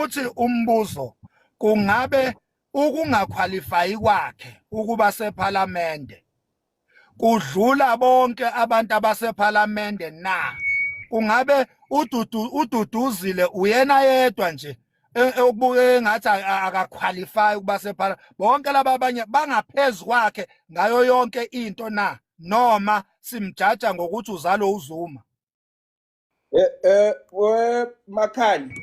uthi umbuzo kungabe ukungaqualify kwakhe ukuba sephalamende kudlula bonke abantu abasephalamende na? Kungabe uDuduzile uyena yedwa nje okubuke ngathi akaqualify ukuba sephalamende, bonke laba abanye bangaphezulu kwakhe ngayo yonke into na? Noma simjaja ngokuthi uzalo uZuma? Makhanya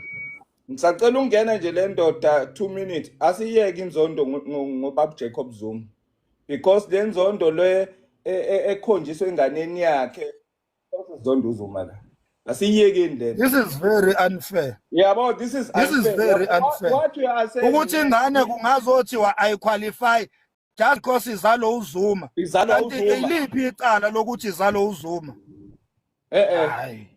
ngisacela ungena nje le ndoda 2 minutes asiyeke inzondo ngobaba Jacob Zuma, because le nzondo le ekhonjiswe enganeni yakhe uzondo uZuma la. Asiyekeni le. This is very unfair. Yabo, this is very unfair. What you are saying ukuthi ingane kungazothiwa ayiqualify just because izalo uZuma. Kanti iliphi icala lokuthi izalo uZuma?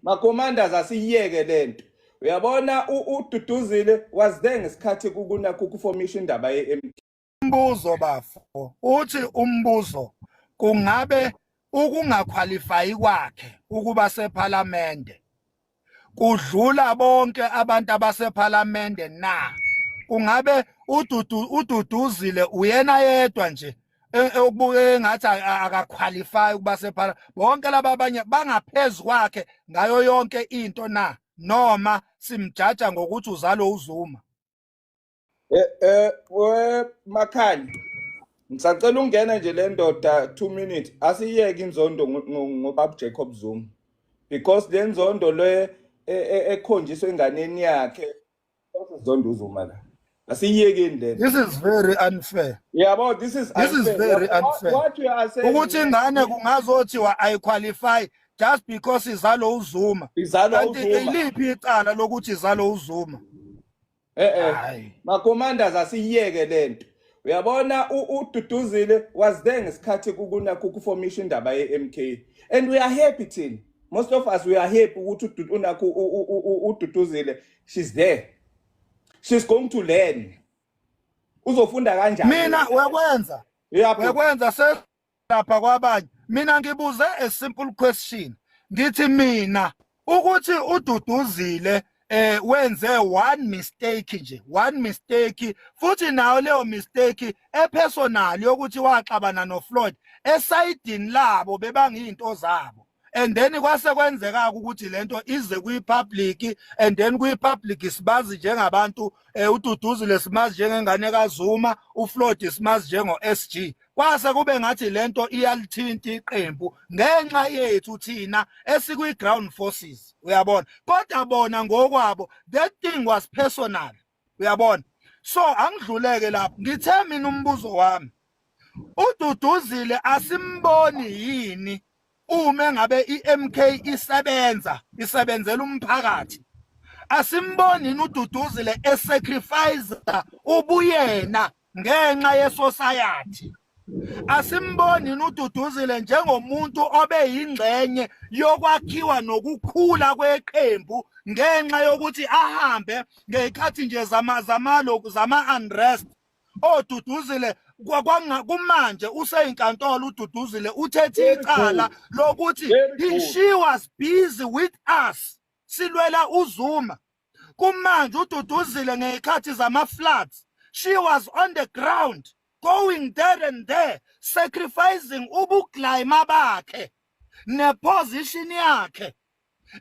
Ma-commanders asiyeke lento. Uyabona uDuduzile was there ngesikhathi kuformation indaba ye-MK. Umbuzo bafo uthi umbuzo kungabe ukungaqualify kwakhe ukuba sephalamende kudlula bonke abantu abasephalamende na? Kungabe uDuduzile uyena yedwa nje okubuke ngathi akaqualify ukuba sephalamende, bonke laba abanye bangaphezulu kwakhe ngayo yonke into na? Noma simjaja ngokuthi uzalo uZuma? Makhanya ngisacela ungena nje le ndoda 2 minutes asiyeke inzondo ngobaba Jacob Zuma, because le nzondo le ekhonjiswe enganeni yakhe uzondo uZuma la. Asiyekeni le. This is very unfair. Yabo, this is very unfair. What you are saying ukuthi ingane kungazothiwa ayiqualify just because izalo uZuma. Kanti iliphi icala lokuthi izalo uZuma? Ma-commanders asiyeke lento. Uyabona uDuduzile was there ngesikhathi kuformation indaba ye-MK, and we are happy thina. Most of us we are happy ukuthi uDuduzile she's there. She's going to learn. Uzofunda kanjani? Mina wekwenza selapha kwabanye. Mina ngibuze a simple question. Ngithi mina ukuthi uDuduzile wenze one mistake futhi nayo leyo mistake epersonal yokuthi waxabana noFloyd esayidini labo bebangiyinto zabo, and then kwase kwenzeka ukuthi lento ize kwipublic, and then kwipublic sibazi njengabantu uDuduzile simazi njengengane kaZuma, uFloyd simazi njengo SG. Kwase kube ngathi lento iyalithinta iqembu ngenxa yethu thina esikwi ground forces, uyabona. Kodwa bona ngokwabo that thing was personal, uyabona. So angidluleke lapho ngithe mina umbuzo wami, uDuduzile asimboni yini uma ngabe iMK isebenzela umphakathi? Asimboni uDuduzile esacrifice ubuyena ngenxa yesociety? Asimboni uDuduzile njengomuntu obeyingxenye yokwakhiwa nokukhula kweqembu ngenxa yokuthi ahambe ngekhathi nje zama unrest? ODuduzile kumanje useyinkantolo uDuduzile uthethe icala lokuthi she was busy with us silwela uZuma. Kumanje uDuduzile ngekhathi zama floods she was on the ground going there and there sacrificing ubuglayima bakhe neposition yakhe,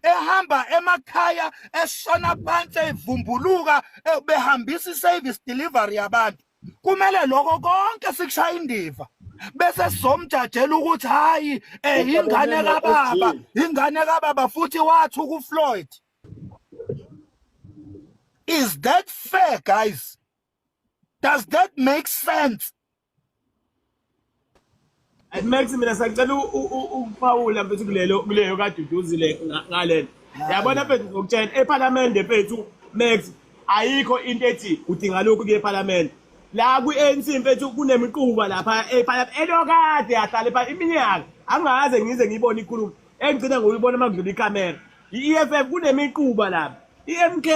ehamba emakhaya eshona phansi evumbuluka behambisa service delivery yabantu. Kumele lokho konke sikushaya indiva bese somjajela ukuthi hayi ingane kababa futhi wathi kuFloyd. Is that fair, guys? Does that make sense? It makes me sacela uPaula mfethu kuleyo kaDuduzile ngalena. Yabona mfethu ngokutshela eParliament mfethu Max ayikho into ethi udinga lokhu kuyeParliament. La ku-ANC mfethu kunemiquba lapha eParliament elokade yahlala pha iminyaka. Angaze ngize ngibone ikhuluma. Engicina ngokuyibona makudlula ikamera. I-EFF kunemiquba lapha. iMK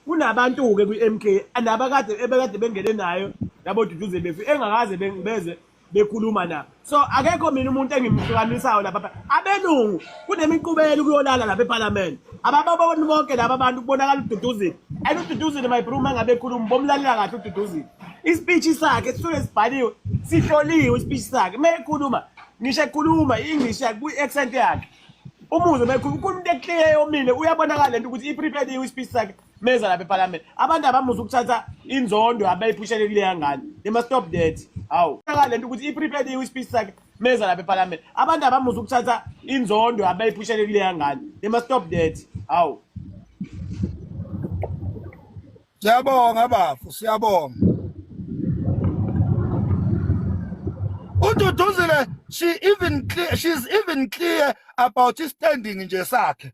kunabantu ke kwi-MK andabakade ebekade bengene nayo yabo Duduzile befu engakaze beze bekhuluma na so akekho mina umuntu engimhlukanisayo lapha abelungu kunemiqubelo kuyolala lapha eParliament abababona bonke laba bantu kubonakala uDuduzile and uDuduzile my bro mangabe ekhuluma bomlalela kahle uDuduzile ispeech sakhe sisuke sibhaliwe sihloliwe ispeech sakhe mekhuluma ngisho ekhuluma English yakhe ku-accent yakhe umuze mekhuluma into eclear yomile uyabonakala lento ukuthi iprepared ispeech sakhe meza lapha eParliament abantu abamuza ukuthatha inzondo abayiphushele kule yangane they must stop that awu lento ukuthi iprepared ispeech sakhe meza lapha eParliament abantu abamuza ukuthatha inzondo abayiphushele kule yangane they must stop that awu Siyabonga bafu siyabonga uDuduzile she's even clear about his standing nje sakhe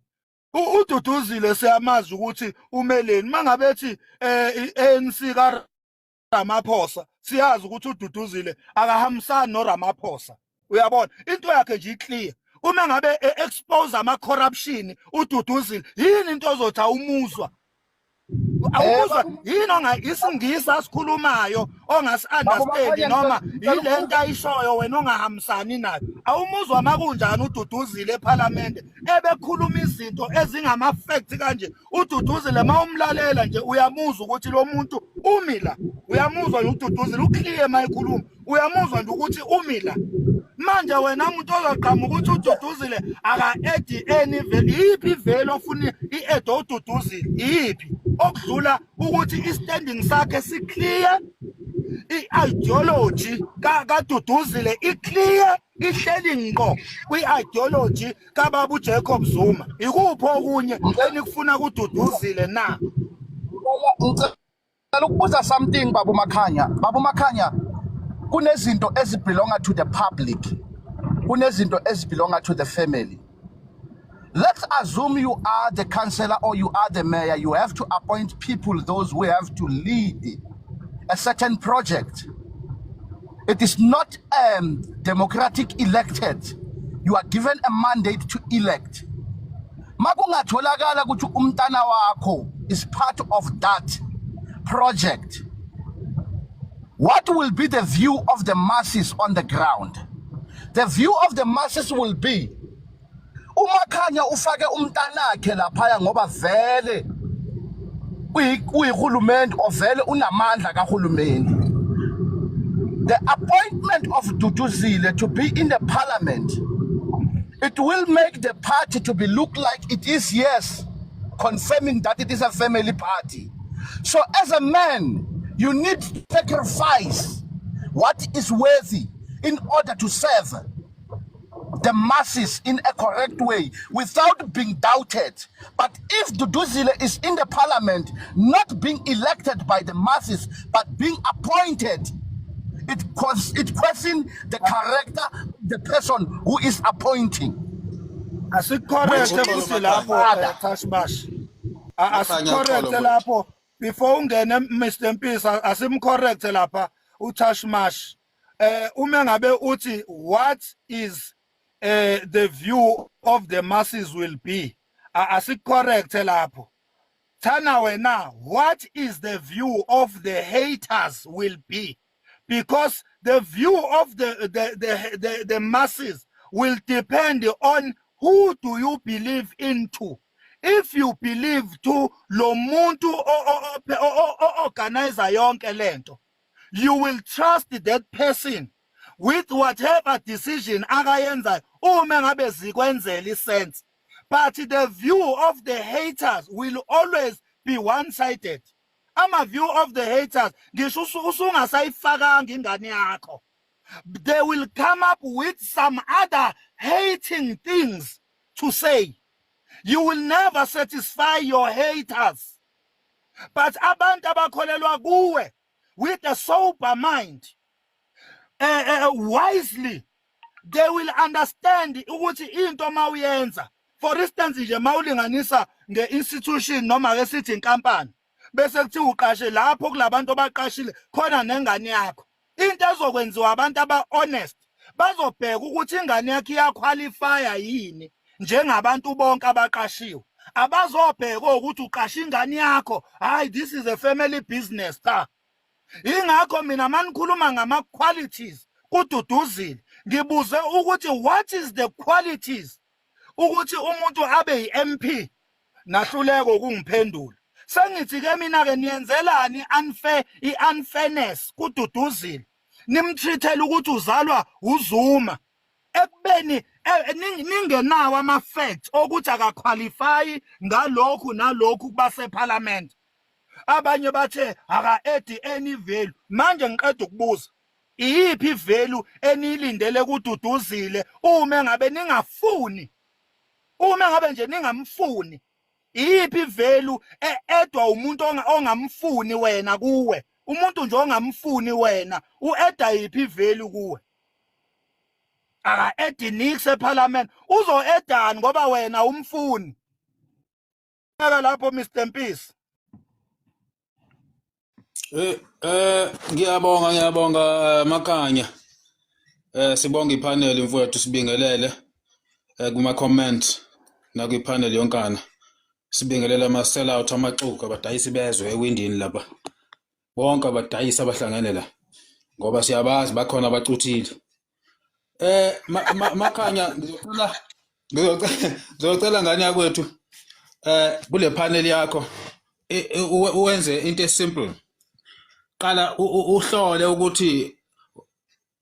uDuduzile siyamazi ukuthi umeleni mangabethi ANC ka Ramaphosa siyazi ukuthi uDuduzile akahambisani noRamaphosa uyabona into yakhe nje iclear uma ngabe expose ama corruption uDuduzile yini into ozothi awumuzwa awuzwa yini isingisa sikhulumayo ongasi understand noma yilento ayishoyo wena ongahambisani nayo awumuzwa makunjani uDuduzile eParliament ebekhuluma izinto ezingama facts kanje uDuduzile mawumlalela nje uyamuzwa ukuthi lo muntu umila uyamuzwa uDuduzile uclear mayikhuluma uyamuzwa nje ukuthi umila manje wena umuntu ozaqhamuka ukuthi uDuduzile aka add any yipi vele ofuna i-add uDuduzile yipi okudlula ukuthi istanding sakhe siclear i-ideology kaDuduzile iclear ihleli ngqo kwi-ideology kababa uJacob Zuma ikuphi okunye enikufuna kuDuduzile na ngicela ukubuza something Babu Makhanya kunezinto ezibelonga to the public kunezinto ezibelonga to the family. Let's assume you are the councillor or you are the mayor. You have to appoint people, those who have to lead a certain project. It is not democratic elected. You are given a mandate to elect. Makungatholakala ukuthi umntana wakho is part of that project. What will be the view of the masses on the ground? The view of the masses will be uMakhanya ufake umntanakhe laphaya ngoba vele uyihulumende ovele unamandla kahulumende. The appointment of Duduzile to be in the parliament, it will make the party to be look like it is, yes, confirming that it is a family party. So as a man, you need to sacrifice what is worthy in order to serve the masses in a correct way without being doubted. But if Duduzile is in the parliament, not being elected by the masses, but being appointed, it questions the character of the person who is appointing. Asicorrect Tashmash. Asicorrect lapho before ungene Mr. Mpisa asimcorrect lapha uTashmash. Uma ngabe uthi what is the view of the masses will be asicorrect lapho. Thana wena what is the view of the haters will be, because the view of the masses will depend on who do you believe into. If you believe to lo muntu organizer yonke lento, you will trust that person with whatever decision akayenza uma ngabe zikwenzela isense. But the view of the haters will always be one-sided. Ama view of the haters ngisho usungasayifakanga ingane yakho, they will come up with some other hating things to say. You will never satisfy your haters. But abantu abakholelwa kuwe with a sober mind, wisely, they will understand ukuthi into mawuyenza. For instance, nje mawulinganisa nge-institution noma ke sithi inkampani, bese kuthi uqashe lapho kulabantu abaqashile khona nengane yakho. Into ezokwenziwa abantu aba-honest bazobheka ukuthi ingane yakho iyaqualifya yini njengabantu bonke abaqashiwe. Abazobheka ukuthi uqashe ingane yakho, hayi this is a family business ta. Ingakho mina manikhuluma ngama qualities kududuzile ngibuze ukuthi what is the qualities ukuthi umuntu abe yi-MP nahluleko ukungiphendula sengithi ke mina ke niyenzelani i-unfairness kududuzile nimtreatele ukuthi uzalwa uZuma ekubeni ningenawo ama-facts okuthi akaqualify ngalokhu nalokhu baseparliament abanye bathe aka-edi any value manje ngiqeda ukubuza iyiphi value eniyilindele kududuzile uma ngabe ningafuni uma ngabe nje ningamfuni iyiphi value edwa umuntu ongamfuni wena kuwe umuntu nje ongamfuni wena ueda yiphi value kuwe aka-edi nix eparliament uzo-edani ngoba wena umfuni lapho Mr. Mpisi. Ngiyabonga Makhanya. Sibonga ipanel mfowethu sibingelele kuma comment na kwipanel yonkana. Sibingelela ama sellout amaxuku abadayisi bezwe ewindini lapha. Bonke abadayisi abahlangene la. Ngoba siyabazi bakhona abacuthile. Makhanya ngizocela ngani yakwethu kule panel yakho uwenze into simple. Qala uhlole ukuthi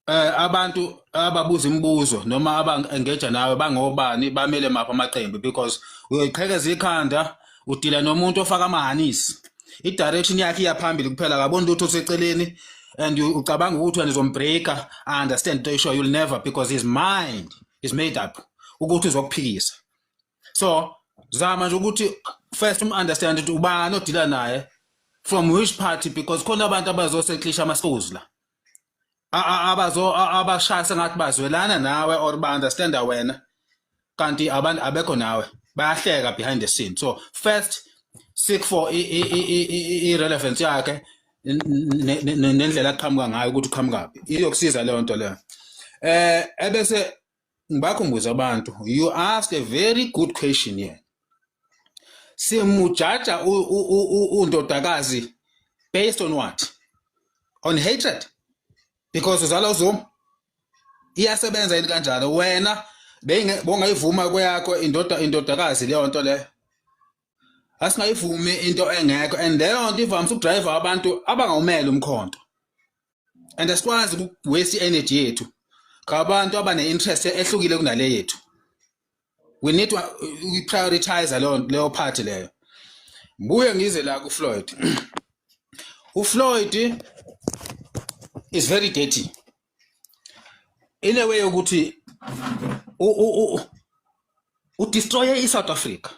abantu ababuza imibuzo noma abangeja nawe bangobani bamele mapha amaqembu because uyiqhekeza ikhanda udila nomuntu ofaka amahanisi i-direction yakhe iyaphambili kuphela akaboni lutho useceleni and ucabanga ukuthi wena uzombreaka. I understand to show you'll never because his mind is made up ukuthi uzokuphikisa. So zama nje ukuthi first understand ukuthi ubani odila naye from which party because khona abantu abazoseklisha amasikuzi la abashaya ngathi bazwelana nawe or ba understanda wena kanti abantu abekho nawe bayahleka behind the scene. So first seek for irrelevance yakhe nendlela aqhamuka ngayo ukuthi uqhamukaphi iyokusiza leyo nto leyo. Ebese ngibakhumbuza abantu you ask a very good question here. Simujaja undodakazi based on what? On hatred? Because uzala uZuma iyasebenza yini kanjalo wena bongayivuma kweyakho indodakazi leyo nto leyo asingayivumi into engekho and leyo nto ivamise ukudrive abantu abangawumela umkhonto and asikwazi ukuwaste energy yethu ngabantu abane interest ehlukile kunale yethu. We need to prioritize leyo party leyo. Mbuye ngize la ku Floyd. uFloyd is very dirty in a way ukuthi destroy iSouth Africa.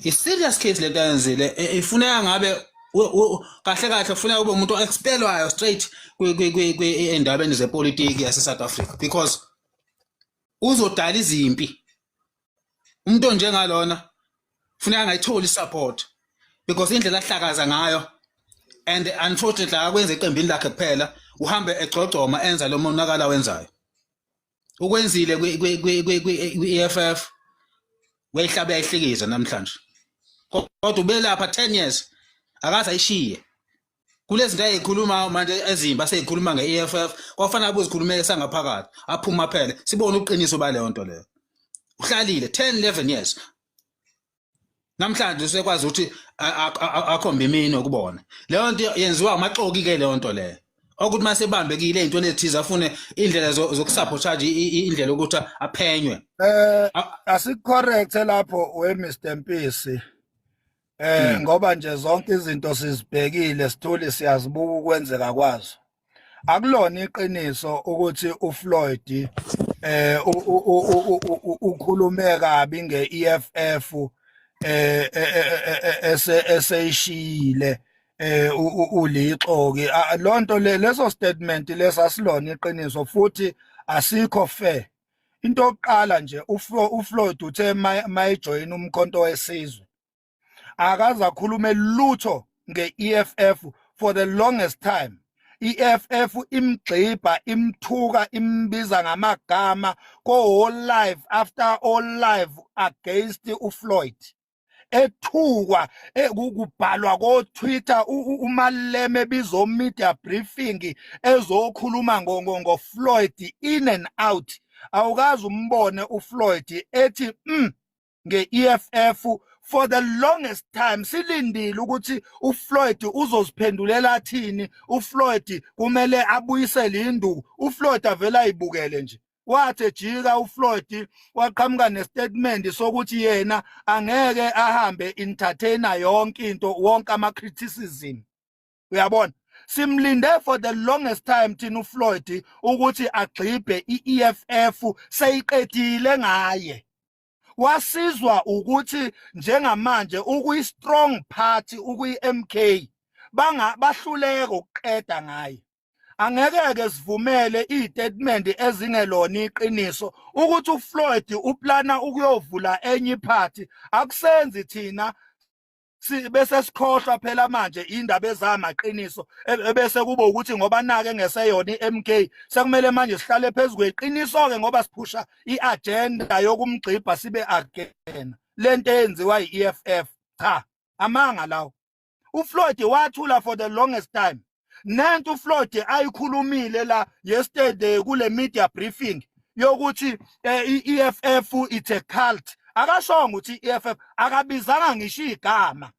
A serious case le kenzile ifuneka ngabe kahle kahle ufuna ube umuntu expelwayo straight endabeni zepolitiki yase South Africa because uzodala izimpi. Umuntu njengalona funeka angayitholi support because indlela ahlakaza ngayo and unfortunately akwenza iqembini lakhe kuphela uhambe egcogcoma enza lo monakala wenzayo. Ukwenzile kwi-EFF weyihlabe yayihlikiza namhlanje. Kodwa ubelapha 10 years akaze ayishiye. Kulezi zinto ezikhuluma manje ezimba sezikhuluma nge-EFF kwafanele abuzikhulumele sangaphakathi aphuma phela sibone uqiniso baleyo nto leyo. Uhlalile 10-11 years. Namhlanje usekwazi ukuthi akhombe imini ukubona. Leyo nto yenziwa amaxoki ke leyo nto leyo. Ukuthi mase bambekile izinto ezithiza afune indlela zokusabotage indlela ukuthi aphenywe. Asicorrect lapho we Mr. Mpisi. Ngoba nje zonke izinto sizibhekile sithole siyazibuka ukwenzeka kwazo. Akulona iqiniso ukuthi uFloyd ukhulume kabi nge-EFF eseyishile ulixoki lonto leso statement lesasilona iqiniso futhi asikho fair. Into yokuqala nje uFloyd uthe mayijoin umkhonto wesizwe akaza khulume lutho nge-EFF for the longest time. EFF imgxiba imthuka imbiza ngamagama ko whole life after all life against uFloyd ethukwa kubhalwa ko Twitter uMalema ebizo media briefing ezokhuluma ngo Floyd in and out awukazi umbone uFloyd ethi nge-EFF for the longest time silindile ukuthi uFloyd uzoziphendulela thini uFloyd kumele abuyisele induku uFloyd avela ayibukele nje wathi ejika uFloyd waqhamuka nestatement sokuthi yena angeke ahambe entertainer yonke into wonke ama criticism uyabona simlinde for the longest time thina uFloyd ukuthi agxibe iEFF seyiqedile ngaye wasizwa ukuthi njengamanje ukuyi strong party ukuyi MK bahluleka ukuqeda ngaye angeke ke sivumele istatement ezingelona iqiniso ukuthi uFloyd uplana ukuyovula enye party akusenzi thina bese sikhohlwa phela manje indaba ezamaqiniso bese kube ukuthi ngoba nake ngeseyona iMK sekumele manje sihlale phezulu kweqiniso ke ngoba siphusha iagenda yokumgxibha sibe again lento eyenziwa iEFF cha amanga lawo uFloyd wathula for the longest time nantu uFloyd ayikhulumile la yesterday kule media briefing yokuthi iEFF it's a cult akashonga ukuthi iEFF akabizanga ngisho igama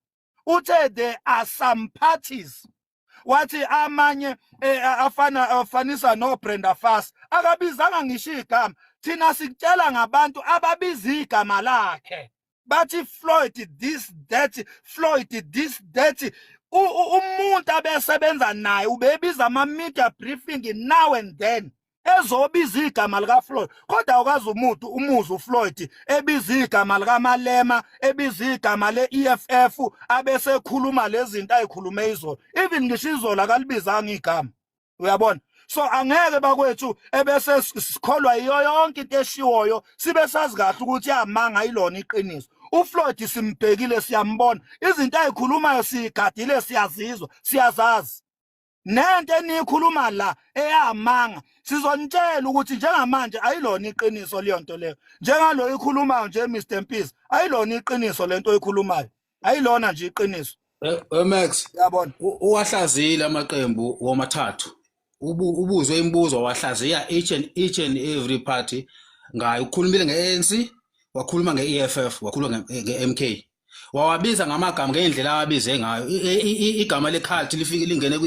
uthe there are some parties wathi amanye afanisa no Brenda Fassie akabizanga ngisho igama thina sikutshela ngabantu ababiza igama lakhe bathi Floyd this that Floyd this that umuntu abesebenza naye ubebiza ama media briefing now and then ezobiza igama lika Floyd kodwa ukazi umuntu umuzi uFloyd ebiza igama lika Malema ebiza igama leEFF abese ekhuluma lezi zinto ayikhulume izolo even ngisho izolo akalibizanga igama uyabona so angeke bakwethu ebese sikholwa iyo yonke into eshiwoyo sibe sazi kahle ukuthi yamanga ilona iqiniso uFloyd simbhekile siyambona izinto ayikhulumayo sigadile siyazizwa siyazazi nento enikhuluma la eyamanga sizonitshela ukuthi njengamanje ayilona iqiniso leyo nto leyo njengalo ikhulumayo nje Mr Mpisi ayilona iqiniso lento oyikhulumayo ayilona nje iqiniso Max yabona uwahlazile amaqembu womathathu ubuzwe imibuzo wahlaziya each and every party ngayo ukhulumile ngeANC wakhuluma ngeEFF wakhuluma ngeMK wawabiza ngamagama ngendlela ababize ngayo igama leCult lifike lingene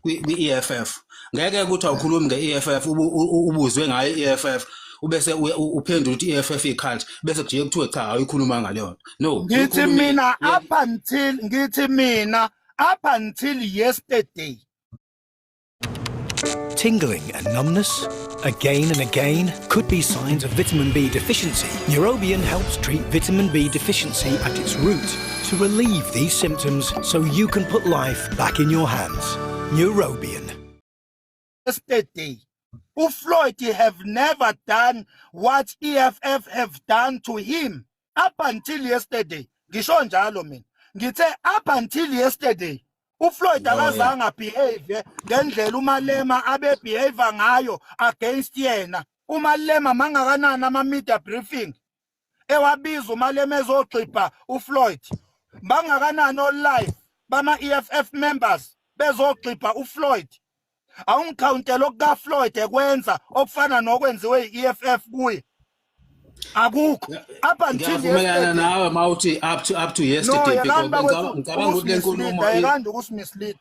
kwiEFF ngeke ukuthi awukhulumi ngeEFF ubuzwe ngayo iEFF ubese uphendula ukuthi iEFF iCult bese kujike kuthiwe cha ayikhuluma ngaleyo no ngithi mina up until yesterday Tingling and numbness, again and again, could be signs of vitamin B deficiency. Neurobion helps treat vitamin B deficiency at its root to relieve these symptoms so you can put life back in your hands. Neurobion. Yesterday, uFloyd have never done what EFF have done to him. Up until yesterday, ngisho njalo mina. Ngithe up until yesterday. uFloyd akazanga behave ngendlela uMalema abe behave ngayo against yena uMalema mangakanani ama media briefing ewabiza uMalema ezogxibha uFloyd bangakanani o live bama EFF members bezogxibha uFloyd awungicountela okukaFloyd ekwenza okufana nokwenziwe iEFF kuye akukho up until yesterday nawe mawuthi up to yesterday because ngicabanga ukuthi lenkulumo ayikandi ukusimislead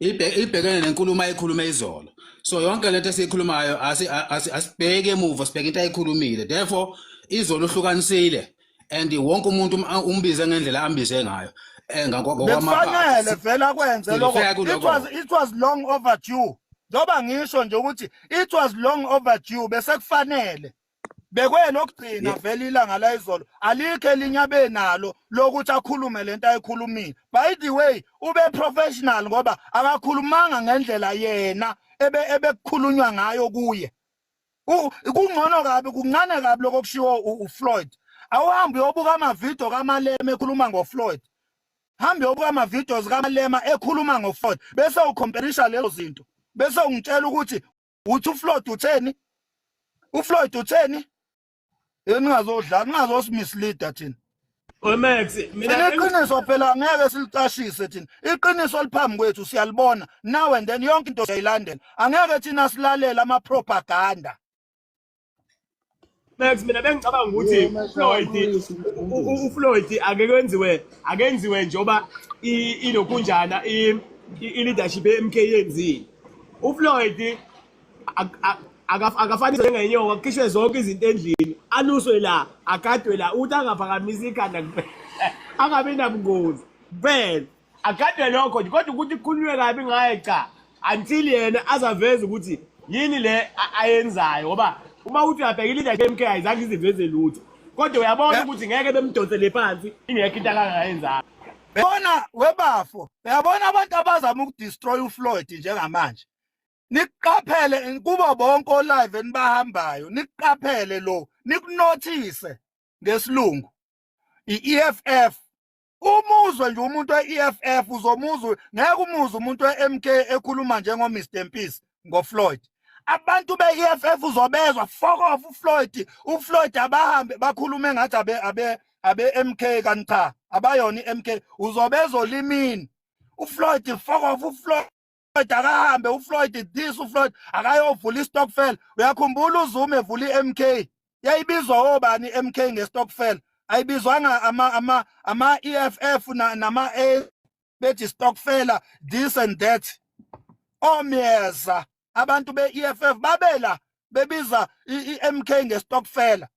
ibhekene nenkulumo ayikhulume izolo so yonke lento esikhulumayo asibheke emuva sibheke into ayikhulumile therefore izolo uhlukanisile and wonke umuntu umbize ngendlela ambize ngayo ngokwamapha vela kwenze lokho it was long overdue njoba ngisho nje ukuthi it was long overdue bese kufanele bekwelokugcina vele ilanga la izolo alikho elinyabe nalo lokuthi akhulume lento ayikhulumile by the way ube professional ngoba akakhulumanga ngendlela yena ebekukhulunywa ngayo kuye kungcono kabi kuncane kabi lokushiwo uFloyd awuhambi uyobuka ama video kaMalema ekhuluma ngoFloyd hambi uyobuka ama videos kaMalema ekhuluma ngoFloyd bese ucomparisha lezo zinto bese ungitshela ukuthi uthi uFloyd utheni uFloyd utheni ningazodla ningazosimislead thina Max, Iqiniso phela ngeke silicashise thina. Iqiniso liphambi kwethu siyalibona. Now and then yonke into siyayilandela. Angeke thina silalela ama propaganda. Max, mina bengicabanga ukuthi uFloyd akenziwe njoba inokunjana i-leadership ye-MK yenzile. uFloyd akafanele ngenyoka kukhishwe zonke izinto endlini aluswe la agadwe la uthi angaphakamisa ikhanda kuphela angabe nabungozi kuphela agadwe lokho kodwa ukuthi kukhulunywe kabi ngaye cha until yena azaveza ukuthi yini le ayenzayo ngoba uma uthi uyabheka i-leadership ye-MK ayizange iziveze lutho kodwa uyabona ukuthi ngeke bemdonsele phansi ingekho into akangayenzayo. Bona webafo uyabona abantu abazama ukudestroy uFloyd njengamanje. Niqaphele kubo bonke live enibahambayo niqaphele lo nikunothise ngesilungu i-EFF umuzwe nje umuntu we-EFF uzomuzwe ngeke umuzwe umuntu we-MK ekhuluma njengo Mr Mpisi ngoFloyd. Abantu be-EFF uzobezwa fuck off uFloyd abahambe bakhulume ngathi abe MK kanti cha abayona iMK uzobezwa olimini uFloyd fuck off uFloyd akahambe uFloyd this uFloyd akayovula istokfel. Uyakhumbula uZuma evula iMK yayibizwa obani iMK ngestokfel ayibizwanga ama EFF nama bethi stokfela this and that. Omyeza abantu be-EFF babela bebiza iMK ngestokfela.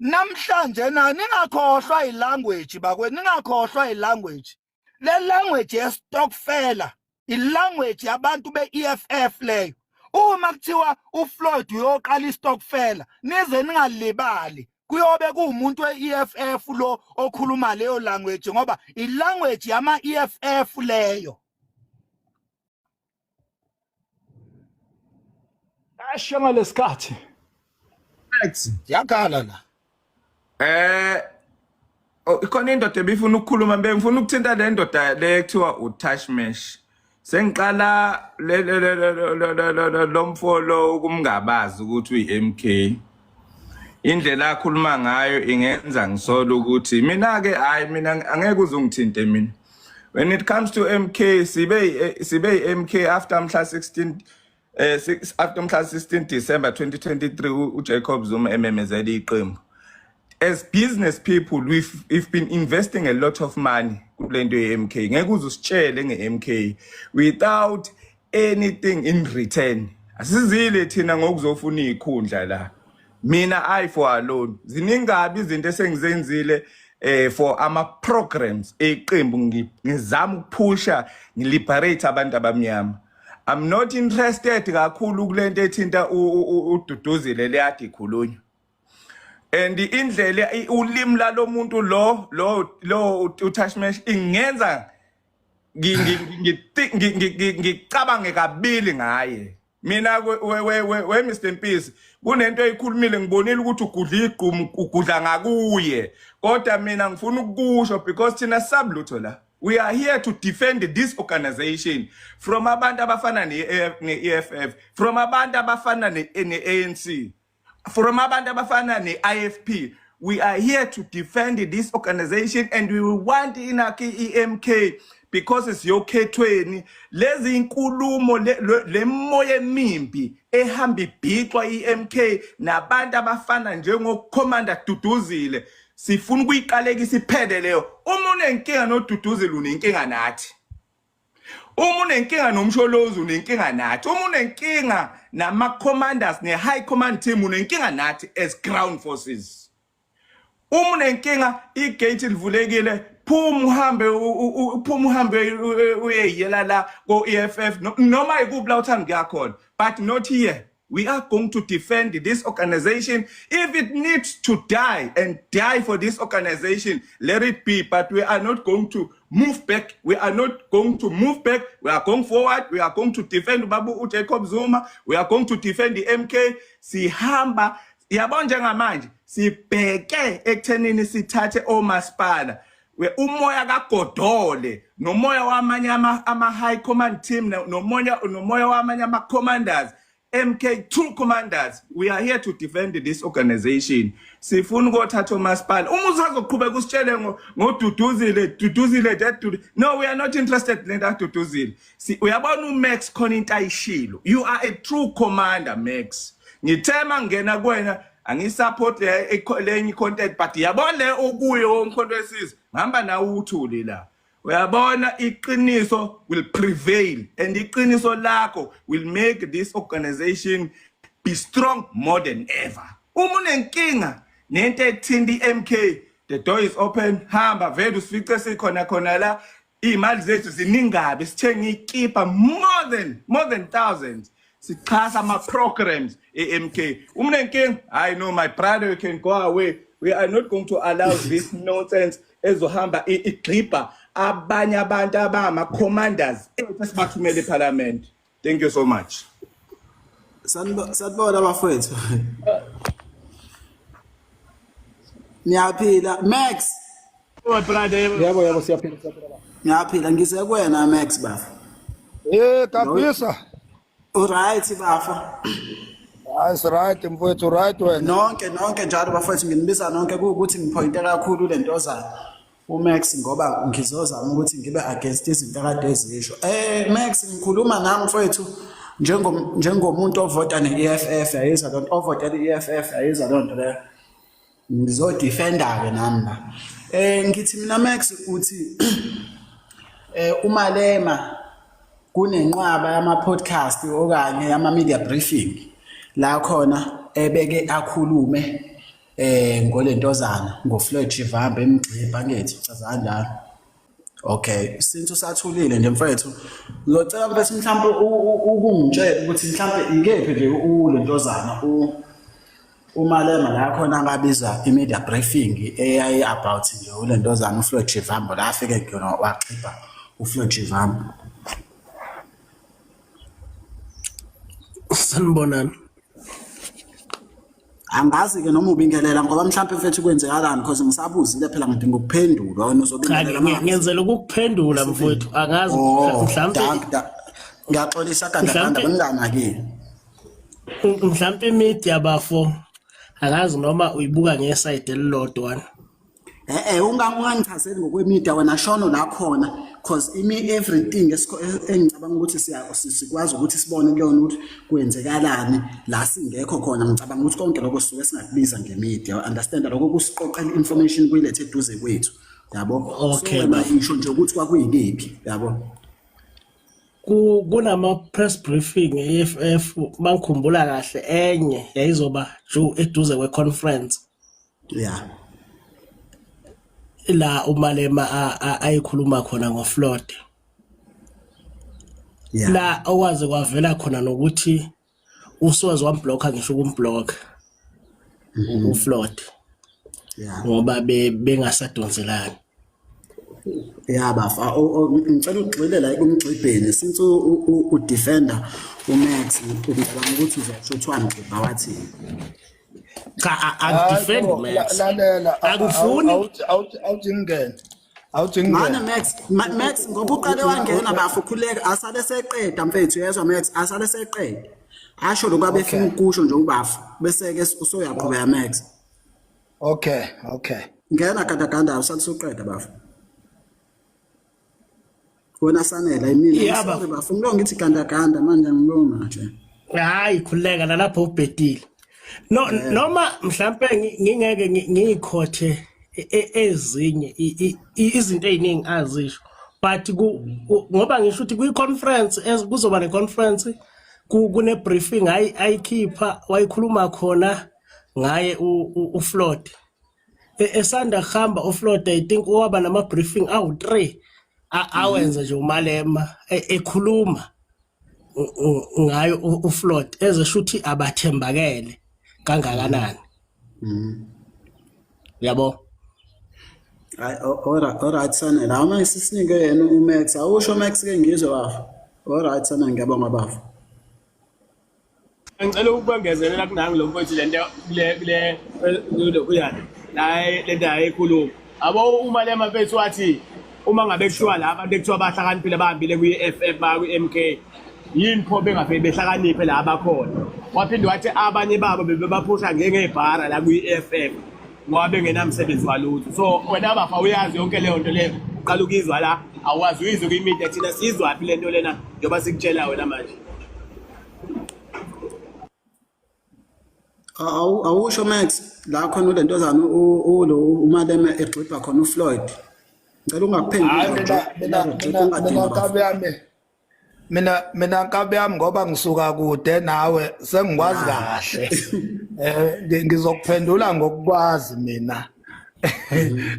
Namhlanje ningakhohlwa ilanguage bakwethu ningakhohlwa ilanguage. Le language yestokfela ilanguage yabantu be-EFF leyo. Uma kuthiwa uFloyd uyoqala istokfela nize ningalibali kuyobe kuumuntu we-EFF lo okhuluma leyo language ngoba ilanguage yama EFF leyo. Asho ngalesikhathi Max Yakhala la. Ikhona indoda ebifuna ukukhuluma ngifuna ukuthinta le ndoda le kuthiwa uTashmesh. Sengiqala lo mfolo ukumngabazi ukuthi uyiMK. Indlela akhuluma ngayo ingenza ngisola ukuthi mina ke mina angeke uzungithinte mina. When it comes to MK sibe MK after mhla 16 after mhla 16 December 2023 uJacob Zuma ememezela iqembu. As business people we've been investing a lot of money kulento ye-MK. Ngeke uzusitshele nge-MK without anything in return. Asizile thina ngokuzofuna ikhundla la. Mina I for alone. Ziningabi izinto esengizenzile for ama programs eqembu ngizama ukuphusha ngiliberate abantu abamnyama. I'm not interested kakhulu kulento ethinta ududuzile leyadi ikhulunywa. And indlela ulimi lalo muntu lo uTashmesh ingenza ngicabange kabili ngaye. Mina we Mr Mpisi kunento eyikhulumile ngibonile ukuthi ugudla igqumu ugudla ngakuye. Kodwa mina ngifuna ukusho because thina sablutho la. We are here to defend this organization from abantu abafana ne-EFF, from abantu abafana ne-ANC, from abantu abafana ne-IFP. We are here to defend this organization and we want inaki EMK because it's your K20. Lezi inkulumo le moya emimbi ehamba ibhixwa EMK nabantu abafana njengo Commander Duduzile. Sifuna ukuyiqalekisa iphede leyo. Uma unenkinga noDuduzile unenkinga nathi. Uma unenkinga nomsholozi unenkinga nathi. Uma unenkinga nama commanders ne high command team unenkinga nathi as ground forces. Uma unenkinga igate livulekile phuma uhambe uyeyela la go EFF noma ikuphi uthanda kuyakhona but not here. We are going to defend this organization. If it needs to die and die for this organization, let it be. But we are not going to move back. We are not going to move back. We are going forward. We are going to defend Babu Jacob Zuma. We are going to defend the MK. Sihamba. Yabona njengamanje. Sibheke ekuthenini sithathe omasipala. We umoya kagodole. Nomoya wamanye ama high command team. Nomoya wamanye ama commanders. MK true commanders, we are here to defend this organization. Sifuna ukuthatha umasipala. Uma usazoqhubeka usitshele Duduzile. No, we are not interested in that Duduzile. Uyabona uMax khona into ayishilo. You are a true commander, Max. Ngithema ngena kuwena angisupport lenye content but yabona le okuyo umkhonto wesizwe. Ngihamba nawe uthuli la. Uyabona iqiniso will prevail and iqiniso lakho will make this organization be strong more than ever. Uma unenkinga nento ethinta iMK, the door is open. Hamba vele usifice sikhona la. Imali zethu ziningabe sithenga ikipa more than thousands. Sichasa ama programs eMK. Uma unenkinga, I know my brother, you can go away. We are not going to allow this nonsense ezohamba igqiba abanye abantu abama commanders esibathumele eParliament. Thank you so much. Sanibona bafowethu. Niyaphila Max. Oh brother. Yebo siyaphila. Niyaphila ngize kuwena Max bafa. Kabisa. Alright bafa. That's right, mfowethu right wena. Nonke njalo bafowethu nginibiza nonke ukuthi ngiphointe kakhulu lento zayo. uMax ngoba ngizozama ukuthi ngibe against izinto akade ezisho. Max ngikhuluma nami mfowethu njengomuntu ovota neEFF yayizwa lonto ovota neEFF yayizwa lonto le. Ngizodefenda ke nami la. Ngithi mina Max uthi uMalema kunenqwaba yama podcast okanye yama media briefing la khona ebeke akhulume ngolentozana ngoFloyd Shivambe emgciba ngethi uchaza kanjalo. Okay, since usathulile nje mfethu ngicela mfethu mhlawumbe ukungitshela ukuthi mhlawumbe ikephi nje ulentozana uMalema la khona ngabiza imedia briefing eyayi about nje ulentozana uFloyd Shivambe la afike kuyona waxhiba uFloyd Shivambe. Sanibonani. Angazi ke noma ubingelela ngoba mhlawumbe mfethu kwenzekalani because ngisabuzile phela ngidinga ukuphendula wena uzobingelela manje. Ngiyenzela ukuphendula mfowethu angazi mhlawumbe ngiyaxolisa kanda benginganaki. Mhlawumbe media bafo angazi noma uyibuka ngeside elilodwa. Ungangichazeli ngokwemedia wena shono la khona because everything engicabanga ukuthi sikwazi ukuthi sibone kuyona ukuthi kwenzekalani la singekho khona. Ngicabanga ukuthi konke lokho sisuke singakubiza ngemedia understand lokho kusiqoqela information kuyilethe eduze kwethu yabo. Okay ngisho nje ukuthi kwakuyikephi yabo. Kunama press briefing eFF bangikhumbula kahle enye yayizoba eduze kweconference. Yeah. La uMalema ayikhuluma khona ngoFloyd. Yeah. La owaze kwavela khona nokuthi usoze wamblocka ngisho ukumblock uFloyd. Yeah. Ngoba bengasadonselani. Yeah bafa ngicela ugxile la kumgcibheni since udefender uMax ngicabanga ukuthi uzashuthwana bawathi Defend Max. Akufuni awuthi ngene. Mana Max ngoba uqale wangena bafukhuleka asale seqeda mfethu yezwa Max asale seqeda. Asho lokwabe efuna ukusho nje ubafu bese ke usoyaqhubeka Max. Okay. Ngena ganda usalisoqeda bafu. Wona sanela imina sorry bafu ngilonga ngithi ganda manje ngilonga nje. Hayi khuleka lapho ubhedile. Noma mhlambe ngingeke ngiyikhothe ezinye izinto eziningi azisho but ngoba ngisho ukuthi kwi-conference kuzoba ne-conference kune briefing ayikhipha wayikhuluma khona ngaye uFloyd esanda khamba uFloyd I think waba nama briefing awu3 awenza nje uMalema ekhuluma ngayo uFloyd ezeshuthi abathembakele kangakanani. Yabo. Alright sana la uma sisinike yena uMax awusho Max ke ngizwe bafu. Alright sana ngiyabonga bafu. Ngicela ukubongezelela kunami lo mfowethu lento kule uyani la lento ayikhuluma. Abo uMalema mfethu wathi uma ngabe kuthiwa la abantu ekuthiwa bahlakaniphile bahambile kwi-FF ba kwi-MK yini pho bengafike behlakaniphe la abakhona waphinde wathi abanye babo bebaphusha njengebhara la kwi-FF ngoba bengenamsebenzi walutho so wena bafa uyazi yonke leyo nto leyo uqala ukizwa la awazi uyizwe kwi-media thina sizwaphi le nto lena njengoba sikutshela wena manje awusho Max la khona le ntozana ulo umaleme egxibha khona uFloyd ngicela ungakuphenduli mina nkabe yami ngoba ngisuka kude nawe sengikwazi kahle ngizokuphendula ngokukwazi mina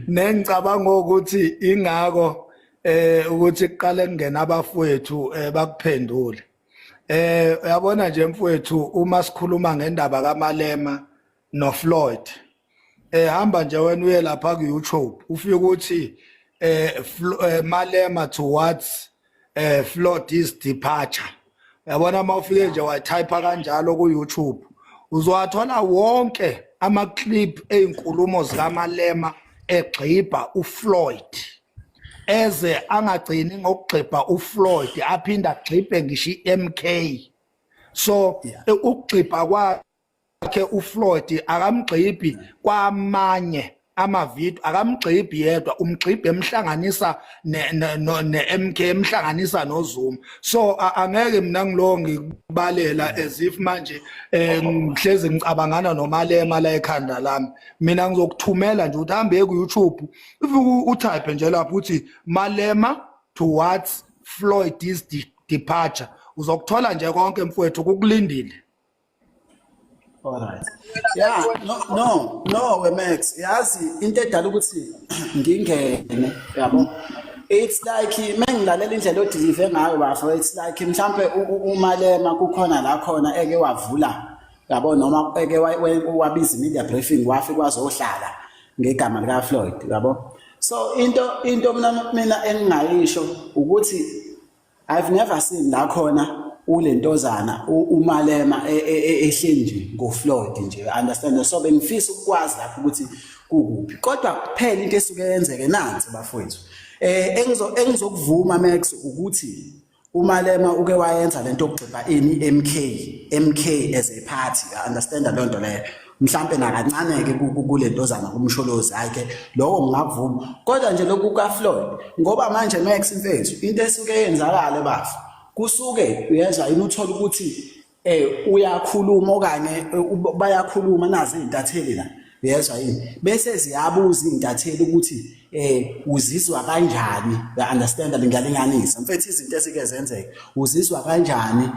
nengicabanga ukuthi ingako ukuthi kuqale kungena abafowethu bakuphendule uyabona nje mfowethu uma sikhuluma ngendaba kaMalema noFloyd hamba nje wena uye lapha ku YouTube ufike ukuthi Malema towards Floyd's departure uyabona mawufike nje watype kanjalo ku YouTube uzowathola wonke ama clip einkulumo zika Malema egxibha uFloyd eze angagcini ngokugxibha uFloyd aphinda agxibhe ngisho iMK so ukugxibha kwakhe uFloyd akamgxibhi kwamanye amavideo akamgxibhi yedwa umgxibhe emhlanganisa neMK emhlanganisa noZuma so angeke mina ngilo ngikubalela as if manje ngihlezi ngicabangana noMalema la ekhanda lami mina ngizokuthumela nje uhambe ku YouTube ufike utype nje lapho uthi Malema towards Floyd's departure uzokuthola nje konke mfowethu kukulindile. Alright. Yeah, no, Max. Yazi into edala ukuthi ngingene, yabo. It's like mengilalela indlela odilive ngayo bafo. It's like mhlambe uMalema kukhona la khona eke wavula, yabo noma eke wabiza media briefing wafi kwazohlala ngegama lika Floyd, yabo. So into mina engingayisho ukuthi I've never seen la khona ulentozana uMalema ehlenje ngoFloyd nje understand so bengifisa ukwazi lapho ukuthi kukuphi kodwa kuphela into esuke yenzeke nansi bafowethu engizokuvuma Max ukuthi uMalema uke wayenza lento okugxibha MK as a party understand le nto leyo mhlambe nakancane ke kulentozana kumsholozi yakhe lokho ngingavuma kodwa nje lokhu kaFloyd ngoba manje Max mfethu into esuke yenzakala bafa kusuke uyezwa yini uthola ukuthi uyakhuluma okanye bayakhuluma nazi izintatheli la uyezwa yini bese ziyabuza izintatheli ukuthi uzizwa kanjani understand lingalinganisa mfethu izinto esike zenzeke uzizwa kanjani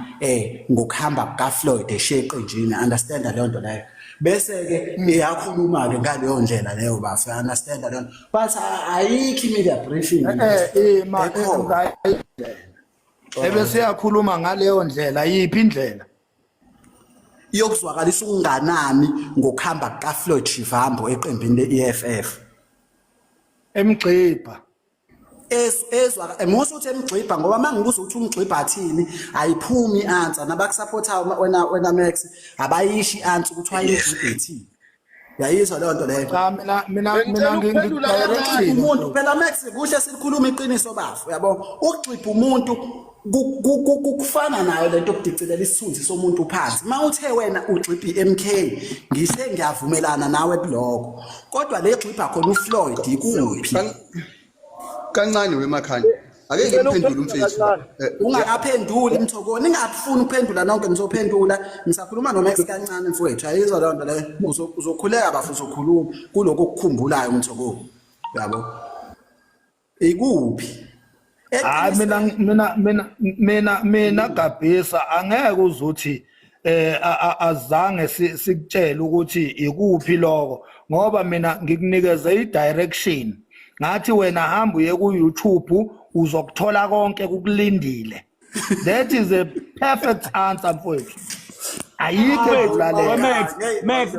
ngokuhamba kukaFloyd esheqenjini understand le nto leyo bese ke iyakhuluma ke ngaleyo ndlela leyo bafa understand le nto but ayikho media briefing ebese yakhuluma ngaleyo ndlela yiphi indlela yokuzwakalisa ukunganami ngokuhamba kaFloyd Shivambu eqembini leEFF emgxibha ezwa emosuthi emgxibha ngoba mangibuza ukuthi umgxibha athini ayiphumi answer nabakusupportayo wena Max abayishi answer ukuthi wayemgxibha ethi yayizwa leyo nto leyo cha mina ngingikudirection umuntu phela Max kuhle silikhuluma iqiniso bafu yabo ukugxibha umuntu kufana nayo lento okudicilela isithunzi somuntu phansi mawuthe wena ugxibha iMK ngise ngiyavumelana nawe kuloko kodwa le gxibha khona uFloyd ikuphi kancane wemakhanya ake ngiphendule umfethu ungakaphenduli Mthokoni ngingafuni ukuphendula nonke ngizophendula ngisakhuluma noMax kancane mfowethu ayizwa leyo nto leyo uzokhuleka bafu uzokhuluma kuloko okukhumbulayo Mthokoni yabo ikuphi mina Gabisa angeke uzuthi azange sikutshela ukuthi ikuphi lokho ngoba mina ngikunikeze idirection ngathi wena hamba uye ku YouTube uzokuthola konke kukulindile that is a perfect answer mfowethu ayikho ukulalela Max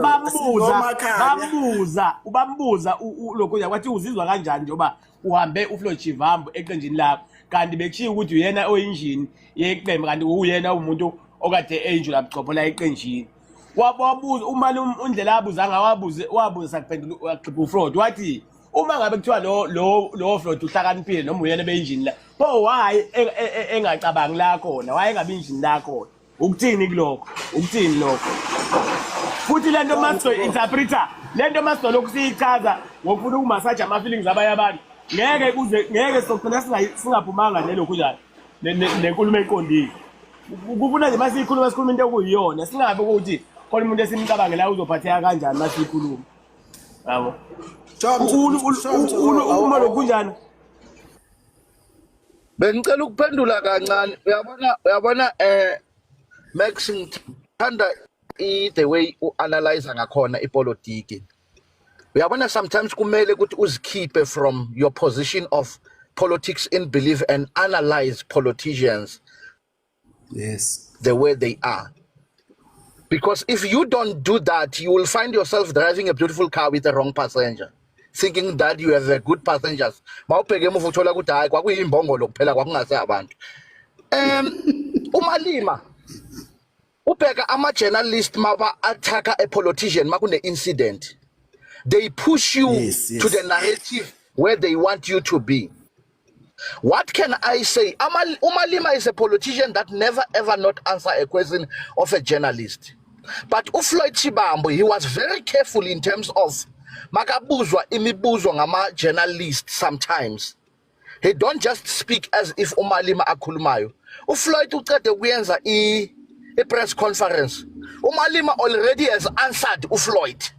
bambuza lokho yakwathi uzizwa kanjani njoba uhambe uFloyd Shivambu eqenjini lakho kanti bekushiya ukuthi uyena oyinjini yeqembu kanti uyena umuntu okade angel abugcophola eqenjini wabuza uma undlela abuza ngawabuza kuphendula uXhipha uFloyd wathi uma ngabe kuthiwa lo Floyd uhlakaniphile noma uyena beyinjini la pho why engacabangi la khona why engabe injini la khona ukuthini kuloko ukuthini lokho futhi lento master interpreter lento master lokhu siyichaza ngokufuna ukumasaja ama feelings abanye abantu ngeke sokugcina singaphumanga nelokhu njalo nenkulumo eqondile kufuna nje sikhuluma into okuyiyona singabe ukuthi khona umuntu esimcabangela uzophatheka kanjani masikhuluma yabo uma lokunjani Bengicela ukuphendula kancane uyabona Max ngithanda the way uanalyze ngakhona ipolitiki uyabona sometimes kumele ukuthi uzikhiphe from your position of politics in belief and analyze politicians the way they are. Because if you don't do that, you will find yourself driving a beautiful car with the wrong passenger, thinking that you have a good passengers. Umalima, ubheka ama-journalist maba attacker a politician makune incident. They push you to the narrative where they want you to be. What can I say? Umalima is a politician that never ever not answer a question of a journalist. But uFloyd Shibambo, he was very careful in terms of makabuzwa imibuzo ngama journalists sometimes. He don't just speak as if Umalima akhulumayo. uFloyd ucede kuyenza a press conference. Umalima already has answered uFloyd.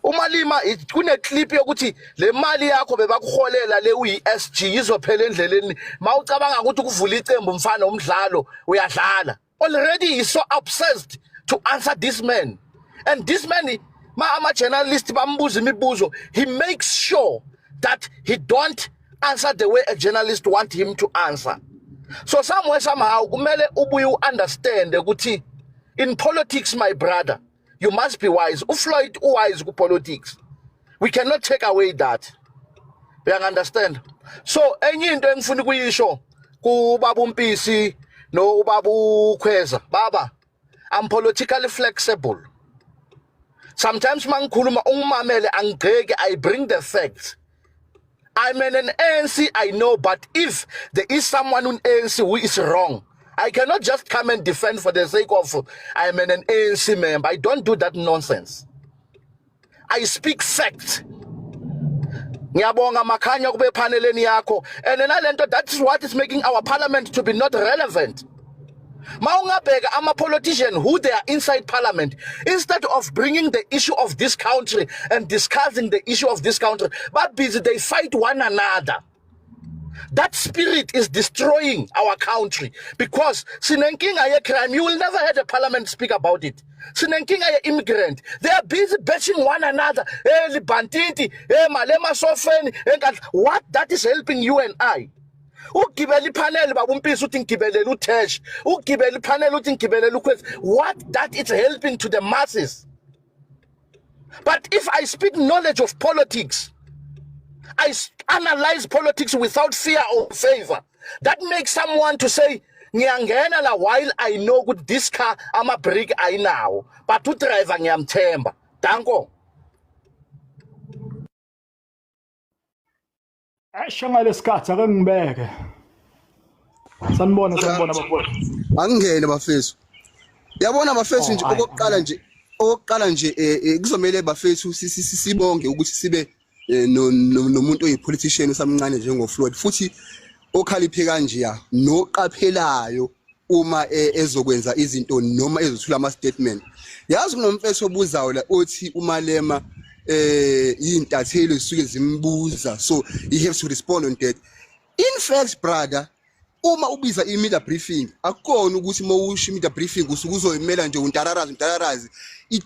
Umalima kune clip yokuthi le mali yakho bebakuholela le uyi-SG izophela endleleni mawucabanga ukuthi ukuvula icembu mfana umdlalo uyadlala. Already he's so obsessed to answer this man, and this man ama journalist bambuza imibuzo, he makes sure that he don't answer the way a journalist want him to answer. So somewhere somehow kumele ubuye understand ukuthi in politics, my brother, you must be wise. uFloyd wise ku politics. We cannot take away that. You understand? So enye into engifuna kuyisho ku baba uMpisi no baba uKhweza, baba, I'm politically flexible. Sometimes mangikhuluma ungimamele angigeke, I bring the facts. I'm an ANC, I know, but if there is someone in ANC who is wrong, I cannot just come and defend for the sake of I'm an ANC member. I don't do that nonsense. I speak facts. Ngiyabonga Makhanya kube paneleni yakho, and nalento, that's what is making our parliament to be not relevant. Maungabheka ama politician who they are inside parliament, instead of bringing the issue of this country and discussing the issue of this country, but busy they fight one another. That spirit is destroying our country, because sinenkinga ye crime, you will never hear the parliament speak about it. Sinenkinga ye immigrant, they are busy bashing one another. Libantiti, malema sofeni, what that is helping you and I? Ugibeli panel baba uMpisi uthi ngibelele uTash, ugibeli panel uthi ngibelele uKhwezi. What that is helping to the masses? But if I speak knowledge of politics, I analyze politics without fear or favor, that makes someone to say ngiyangena la while I know good this car ama break I now, but to driver ngiyamthemba. Danko. Ngaleskhathi ake ngibeke. Sanibona bafowethu. Angingene bafethu. Yabona bafethu nje okokuqala nje kuzomela bafethu sibonge ukuthi sibe nomuntu oyipolitician usamncane njengoFloyd, futhi okhaliphe kanje ya noqaphelayo uma ezokwenza izinto noma ezothula ama statement. Yazi kunomfethu obuzayo la othi uMalema intathelo zisuke zimbuza, so he has to respond on that. In fact, brother, uma ubiza i-media briefing akukona ukuthi mawusho i-media briefing usukuzoyimela nje untararazi. I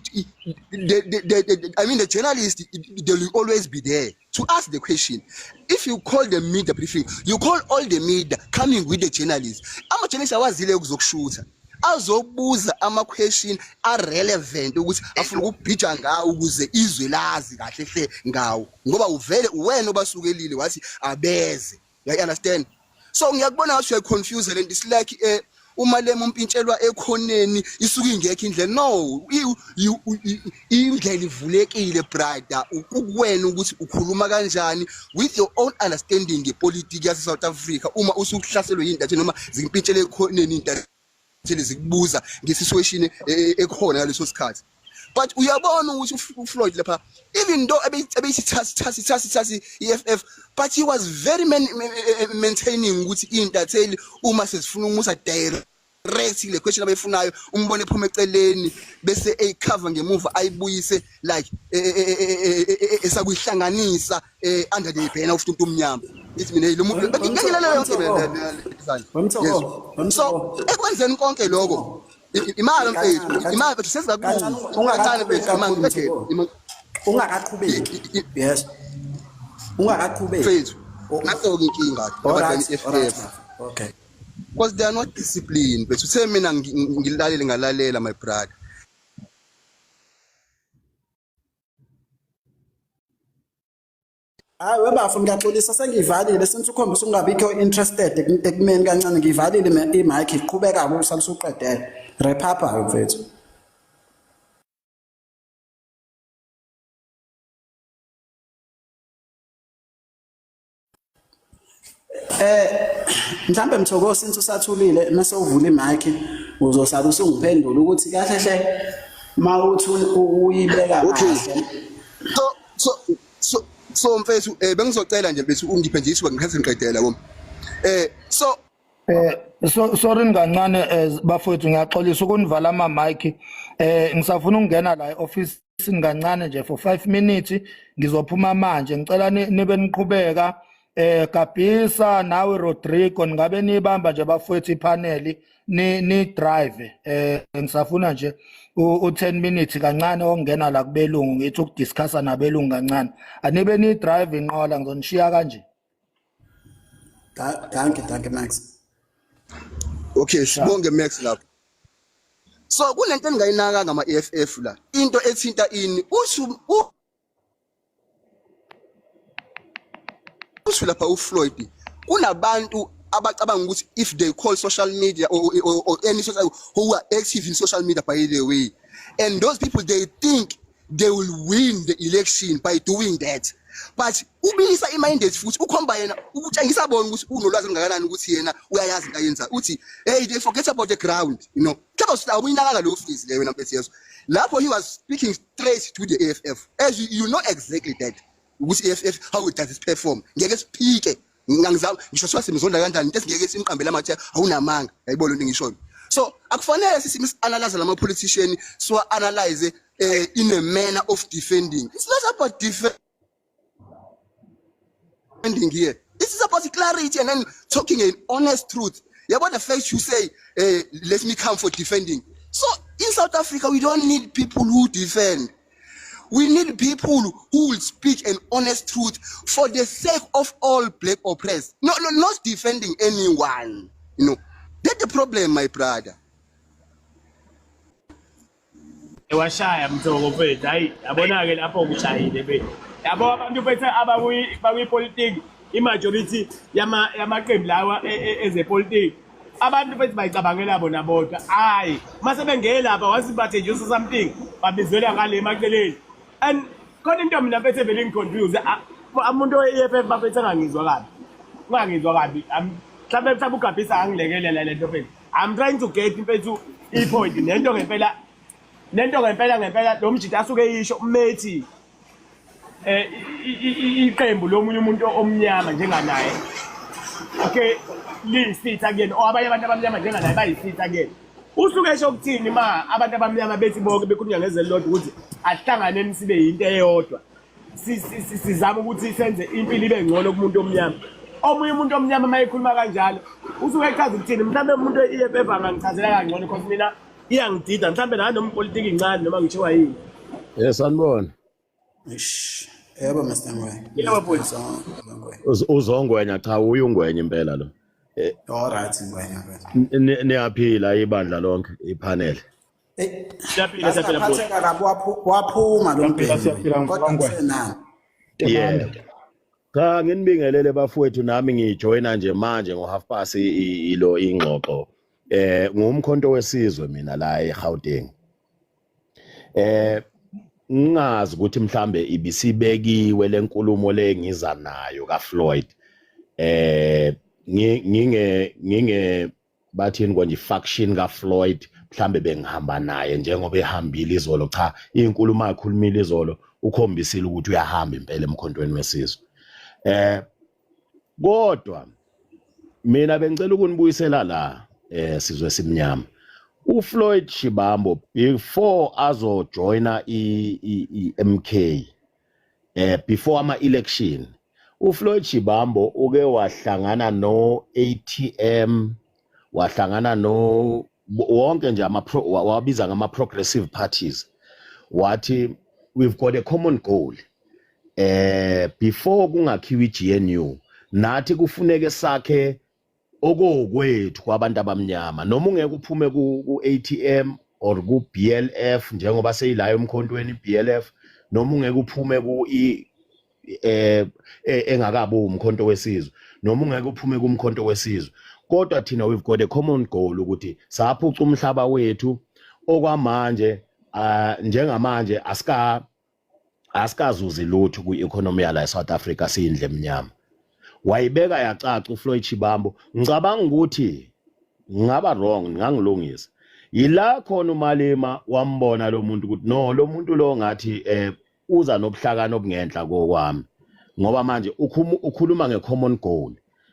mean, the journalist, they will always be there to ask the question. If you call the media briefing, you call all the media coming with the journalists. Ama journalists awazile ukuzokushutha, azobuza ama question are relevant ukuthi afuna ukubhija ngawo ukuze izwe lazi kahle hle ngawo, ngoba uvele wena obasukelile wathi abeze. You understand? So ngiyakubona ngathi uya confuse lento, it's like uma le mumpintshelwa ekhoneni isuka ingekho indlela no indlela ivulekile brother ukuwena ukuthi ukhuluma kanjani with your own understanding ngepolitiki yase South Africa uma usuhlaselwe yindathi noma zimpintshele ekhoneni indathi zikubuza ngesituation ekhona ngaleso sikhathi but uyabona ukuthi uFloyd lapha even though abeyithi EFF but he was very maintaining ukuthi intatheli uma sesifuna umusa direct le question abayifunayo umbone ephuma eceleni bese ecover ngemuva ayibuyise like esakuyihlanganisa under the banner of Tuntu Mnyama ithi mina lo muntu ngilalela yonke le so ekwenzeni konke lokho imali mfethu imali bethu sesizakubuza ungathani bethu manje ungakaqhubeki yes ungakaqhubeki mfethu ngaso inkinga abadlali FF okay because they are not disciplined bethu uthe mina ngilalele ngalalela my brother hayi webafo ngiyaxolisa sengivalile senthi ukhombisa ungabikho interested ekumeni kancane ngivalile imic iqhubeka kusa lisuqedela repapa mfethu mhlambe Mthokozi since usathulile mase uvula imic uzosala usungiphendula ukuthi kahle hle mawuthi uyibeka kahle so mfethu bengizocela nje mfethu ungiphendiswe ngikhathi ngiqedela kom sorry ngancane bafowethu ngiyaxolisa ukunivala ama mic ngisafuna ukungena la e-office kancane nje for 5 minutes ngizophuma manje ngicela nibe niqhubeka Kabisa nawe Rodrigo ngabe nibamba nje bafowethu ipanel ni drive ngisafuna nje u10 minutes kancane ongena la kubelungu ngithi ukudiscussa nabelungu kancane anibe ni drive inqola ngizonishiya kanje Danke Max okay sibonge Max lapho so kunento engayinaka ngama EFF la into ethinta ini lapha uFloyd kunabantu abacabanga ukuthi if they call social media or any social who are active in social media by the way and those people they think they will win the election by doing that but ubilisa iminded futhi ukhomba yena ukutshengisa bona ukuthi unolwazi ngakanani ukuthi yena uyayazi into ayenza uthi hey they forget about the ground you know kaba usawuyinaka lo office leyo nampethu yeso lapho he was speaking straight to the AFF as you know exactly that ukuthi EFF how it does it perform ngeke siphike ngangizama ngisho siwasemizonda kanjani into esingeke simqambele amathe awunamanga yayibona into ngisho so akufanele sisi analyze lama politician so analyze in a manner of defending it's not about defending here this is about clarity and then talking an honest truth yabona the fact you say let me come for defending so in South Africa we don't need people who defend. We need people who will speak an honest truth for the sake of all black oppressed. No, not defending anyone. You know, that's the problem, my brother. Ewashaya Mthoko mfethu hayi yabona ke lapho ukushayile mfethu yabo abantu bethu abakuyipolitiki imajority yamaqembu lawa ezepolitiki abantu bethu bayicabangela bona bodwa hayi mase bengeke lapha wasibathe nje something babizwela ngale emaceleni and khona into mina bethe vele ngiconfuse umuntu we-EFF bafethu angangizwa kabi mhlawumbe ugabisa angilekelela lento mfethu I'm trying to get mfethu i-point nento ngempela lo mjidi asuke yisho umethi iqembu lomunye umuntu omnyama njenganaye okay lisitha kuyena abanye abantu abamnyama njenganaye bayisitha kuyena usuke esho ukuthini ma abantu abamnyama bethi bonke bekhulunywa ngezelilodwa ukuthi ahlanganeni sibe yinto eyodwa sizama ukuthi senze impilo ibe ngcono kumuntu omnyama omunye umuntu omnyama mayekhuluma kanjalo usuke echaza ukuthini mhlawumbe umuntu we-EFF angangichazela kangcono because mina iyangidida mhlawumbe nanompolitiki incane noma ngishiwa yini yes anibona yebo Mr. Ngwenya yebo boys uzongwenya cha uyungwenya impela lo alright Ngwenya niyaphila ibandla lonke ipanel siyaphila waphuma lo mbheki kodwa kusenani yeah cha nginibingelele bafowethu nami ngijoyina nje manje ngo half past ilo ingxoxo ngumkhonto wesizwe mina la eGauteng. Ngingazi ukuthi mhlambe ibisibekiwe lenkulumo lengiza nayo kaFloyd. Nginge bathini konje faction kaFloyd mhlambe bengihamba naye njengoba ehambile izolo. Cha, inkulumo akhulumile izolo ukhombisile ukuthi uyahamba impela emkhontweni wesizwe. Kodwa mina bengicela ukunibuyisela la sizwe simnyama. uFloyd Shivambu before azo joina MK before ama-election uFloyd Shivambu uke wahlangana no ATM, wahlangana no wonke nje wabiza ngama-progressive parties, wathi we've got a common goal. Before kungakhiwa iGNU nathi kufuneke sakhe okokwethu kwabantu abamnyama, noma ungeke uphume ku-ATM or ku-BLF njengoba seyilayo emkhontweni BLF, noma ungeke uphume engakabi umkhonto wesizwe, noma ungeke uphume kumkhonto wesizwe. Kodwa thina we've got a common goal ukuthi saphuca umhlaba wethu okwamanje, njengamanje asikazuzi lutho kwi-economy yala eSouth Africa siyindle emnyama. Wayibeka yacaca uFloyd Shivambu. Ngicabanga ukuthi ngaba wrong, ngangilungisa. Yila khona uMalema wambona lo muntu ukuthi no, lo muntu lo ngathi uza nobuhlakani obungenhla kokwami, ngoba manje ukhuluma ngecommon goal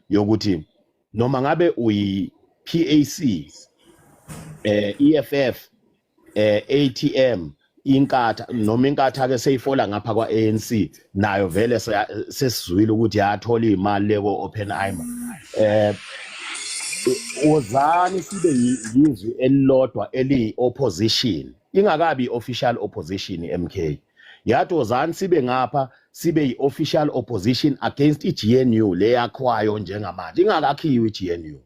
yokuthi noma ngabe uyi-PAC, EFF, ATM, inkatha noma inkatha ke seyifola ngapha kwa-ANC nayo vele sesizwile ukuthi yathola imali leko Oppenheimer. Wozani sibe yizwi elilodwa eli-opposition, ingakabi i-official opposition i-MK. Yathi wozani sibe ngapha sibe yi-official opposition against iGNU le yakwayo njengamanje, ingakakhiwe iGNU.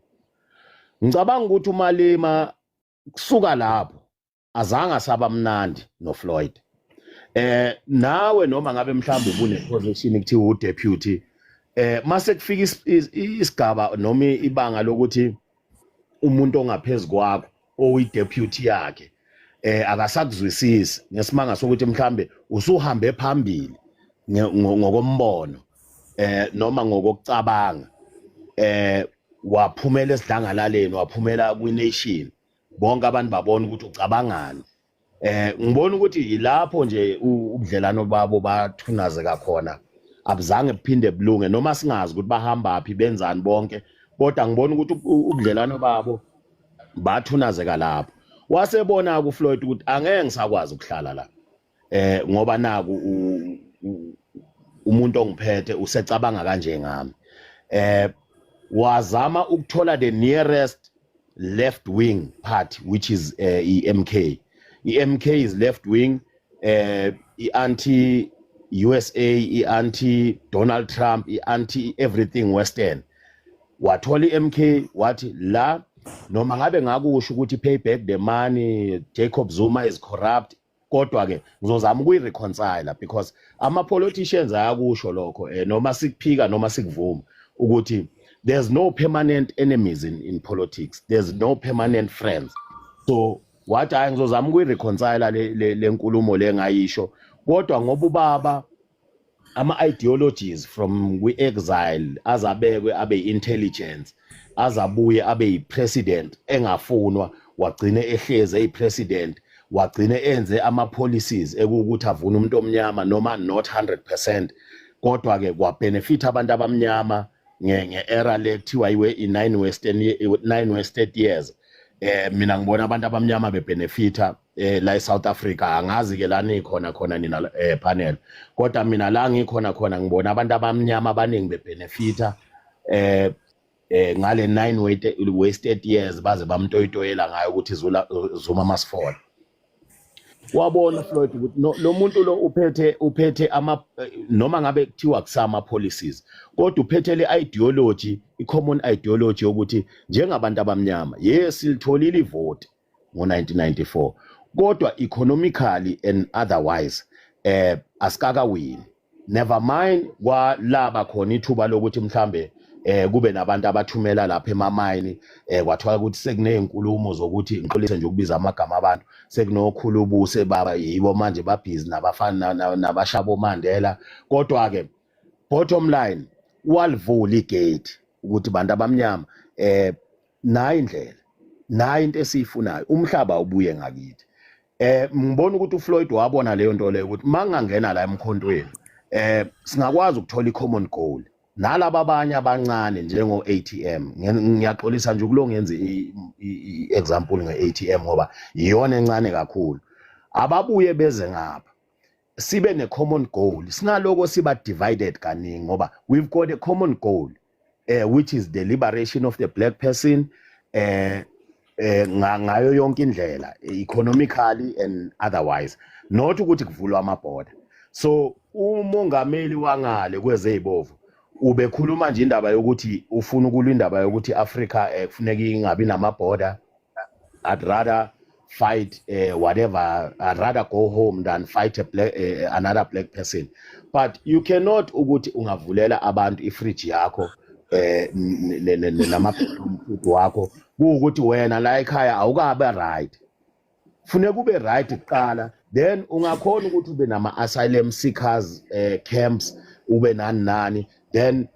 Ngicabanga ukuthi uMalema kusuka lapho azange asaba mnandi noFloyd. Nawe noma ngabe mhlawumbe ubune-position kuthiwa udeputy, mase kufika isigaba noma ibanga lokuthi umuntu ongaphezulu kwakho oyideputy yakhe akasakuzwisisi ngesimanga sokuthi mhlambe usuhambe phambili ngokombono noma ngokucabanga, waphumela esidlangalaleni, waphumela kwi-nation, bonke abantu babona ukuthi ucabangani. Ngibona ukuthi yilapho nje ubudlelano babo bathunazeka khona, abuzange buphinde bulunge noma singazi ukuthi bahamba phi benzani bonke, kodwa ngibona ukuthi ubudlelano babo bathunazeka lapho. Wasebona kuFloyd ukuthi angeke ngisakwazi ukuhlala la, ngoba naku umuntu ongiphethe usecabanga kanje ngami. Wazama ukuthola the nearest left wing party, which is MK. MK is left wing, anti-USA, anti-Donald Trump, anti-everything Western. Wathola MK wathi la noma ngabe ngakusho ukuthi pay back the money, Jacob Zuma is corrupt, kodwa ke ngizozama ukuyireconcile because ama-politicians ayakusho lokho, noma sikuphika noma sikuvuma ukuthi there's no permanent enemies in politics, there's no permanent friends. So wathi hayi ngizozama ukuyireconcile le nkulumo le ngayisho, kodwa ngoba ubaba ama-ideologies from kwi-exile azabekwe abe intelligence, azabuye abe yi-president engafunwa, wagcine ehleze eyi-president, wagcine enze ama-policies ekuwukuthi avune umuntu omnyama noma not 100%, kodwa ke kwabenefit abantu abamnyama nge-era le kuthiwa yiwe i-9 wasted years. Mina ngibona abantu abamnyama bebenefita la eSouth Africa, angazi ke lana ikhona nina panel, kodwa mina la ngikhona ngibona abantu abamnyama abaningi bebenefita ngale 9 wasted years, baze bamtoyitoyela ngayo ukuthi Zuma must fall. Wabona Floyd ukuthi lo muntu lo uphethe noma ngabe kuthiwa kusama policies, kodwa uphethe le ideology, i-common ideology yokuthi njengabantu abamnyama yes silitholile ivote ngo-1994, kodwa economically and otherwise asikakawini. Never mind kwalaba khona ithuba lokuthi mhlambe kube nabantu abathumela lapha emamayini kwathiwa ukuthi sekunezinkulumo zokuthi ngiqolise nje ukubiza amagama abantu sekunokhulubuse baba yibo manje babhizi nabafana nabashabo Mandela kodwa ke bottom line walivula igate ukuthi bantu abamnyama nayi indlela nayi into esiyifunayo umhlaba ubuye ngakithi ngibona ukuthi uFloyd wabona leyo nto leyo ukuthi mangangena la emkhontweni singakwazi ukuthola i-common goal nalabo abanye abancane njengo ATM ngiyaxolisa nje ukulo ngenze i-example nge-ATM ngoba iyona encane kakhulu ababuye beze ngapha sibe ne-common goal singaloko siba divided kaningi ngoba we've got a common goal which is the liberation of the black person ngayo yonke indlela economically and otherwise not ukuthi kuvulwa amabhoda so umongameli wangale kwezeyibovu ubekhuluma nje indaba yokuthi ufuna ukulwa indaba yokuthi Africa kufuneka ingabi namabhoda I'd rather fight whatever I'd rather go home than fight another black person but you cannot ukuthi ungavulela abantu ifridge yakho namabhudu wakho ukuthi wena la ekhaya awukabe right funeka ube right kuqala then ungakhona ukuthi ube nama asylum seekers camps ube nani then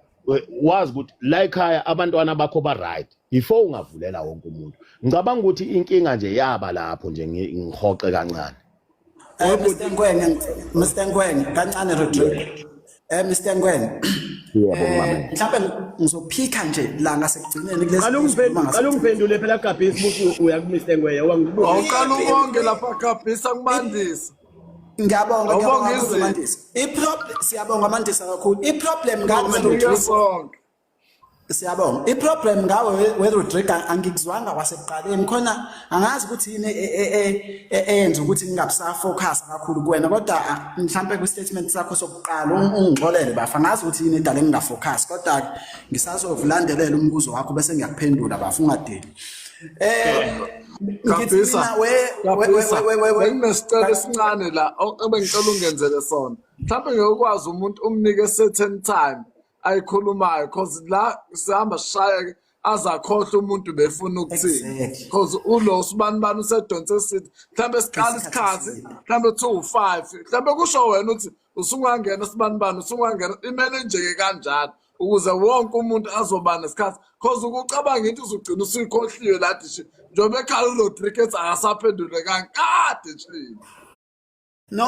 wazi ukuthi la ekhaya abantwana bakho ba right before ungavulela wonke umuntu ngicabanga ukuthi inkinga nje yaba lapho nje ngihoxe kancane Mr. Ngwenya kancane Rodrigo Mr. Ngwenya mhlawumbe ngizophika nje la ngasekugcineni kulesi ungiphendule phela Gabhisi ukuthi uya ku Mr. Ngwenya wangibuza awuqala ubonge lapha Gabhisi angimandisa ngiyabonga Mandisa iproblem siyabonga Mandisa kakhulu iproblem ngawe siyabonga iproblem ngawe weRodrigo angikuzwanga kwasekuqaleni khona angazi ukuthi yini eyenza ukuthi ngingabisa focus kakhulu kuwena kodwa mhlambe ku statement sakho sokuqala ungixolele bafa ngazi ukuthi yini edale nginga focus kodwa ngisazovulandelela umbuzo wakho bese ngiyakuphendula bafa ungadeli Gabhisa nginesicelo esincane la ebengicela ungenzele sona mhlawumbe ngekwazi umuntu umnike certain time ayikhulumayo because la sihamba sishaya azakhohle umuntu befuna ukuthini because ulo sibanibani usedonse sithi mhlawumbe siqala isikhathi mhlawumbe 2:05 mhlawumbe kusho wena uthi usungangena sibanibani usungangena imele njeke kanjalo ukuze wonke umuntu azoba nesikhathi because ukucabanga into uzugcina usuyikhohliwe lathi njobe ekhaya uRodrigo akasaphendule kankade nje no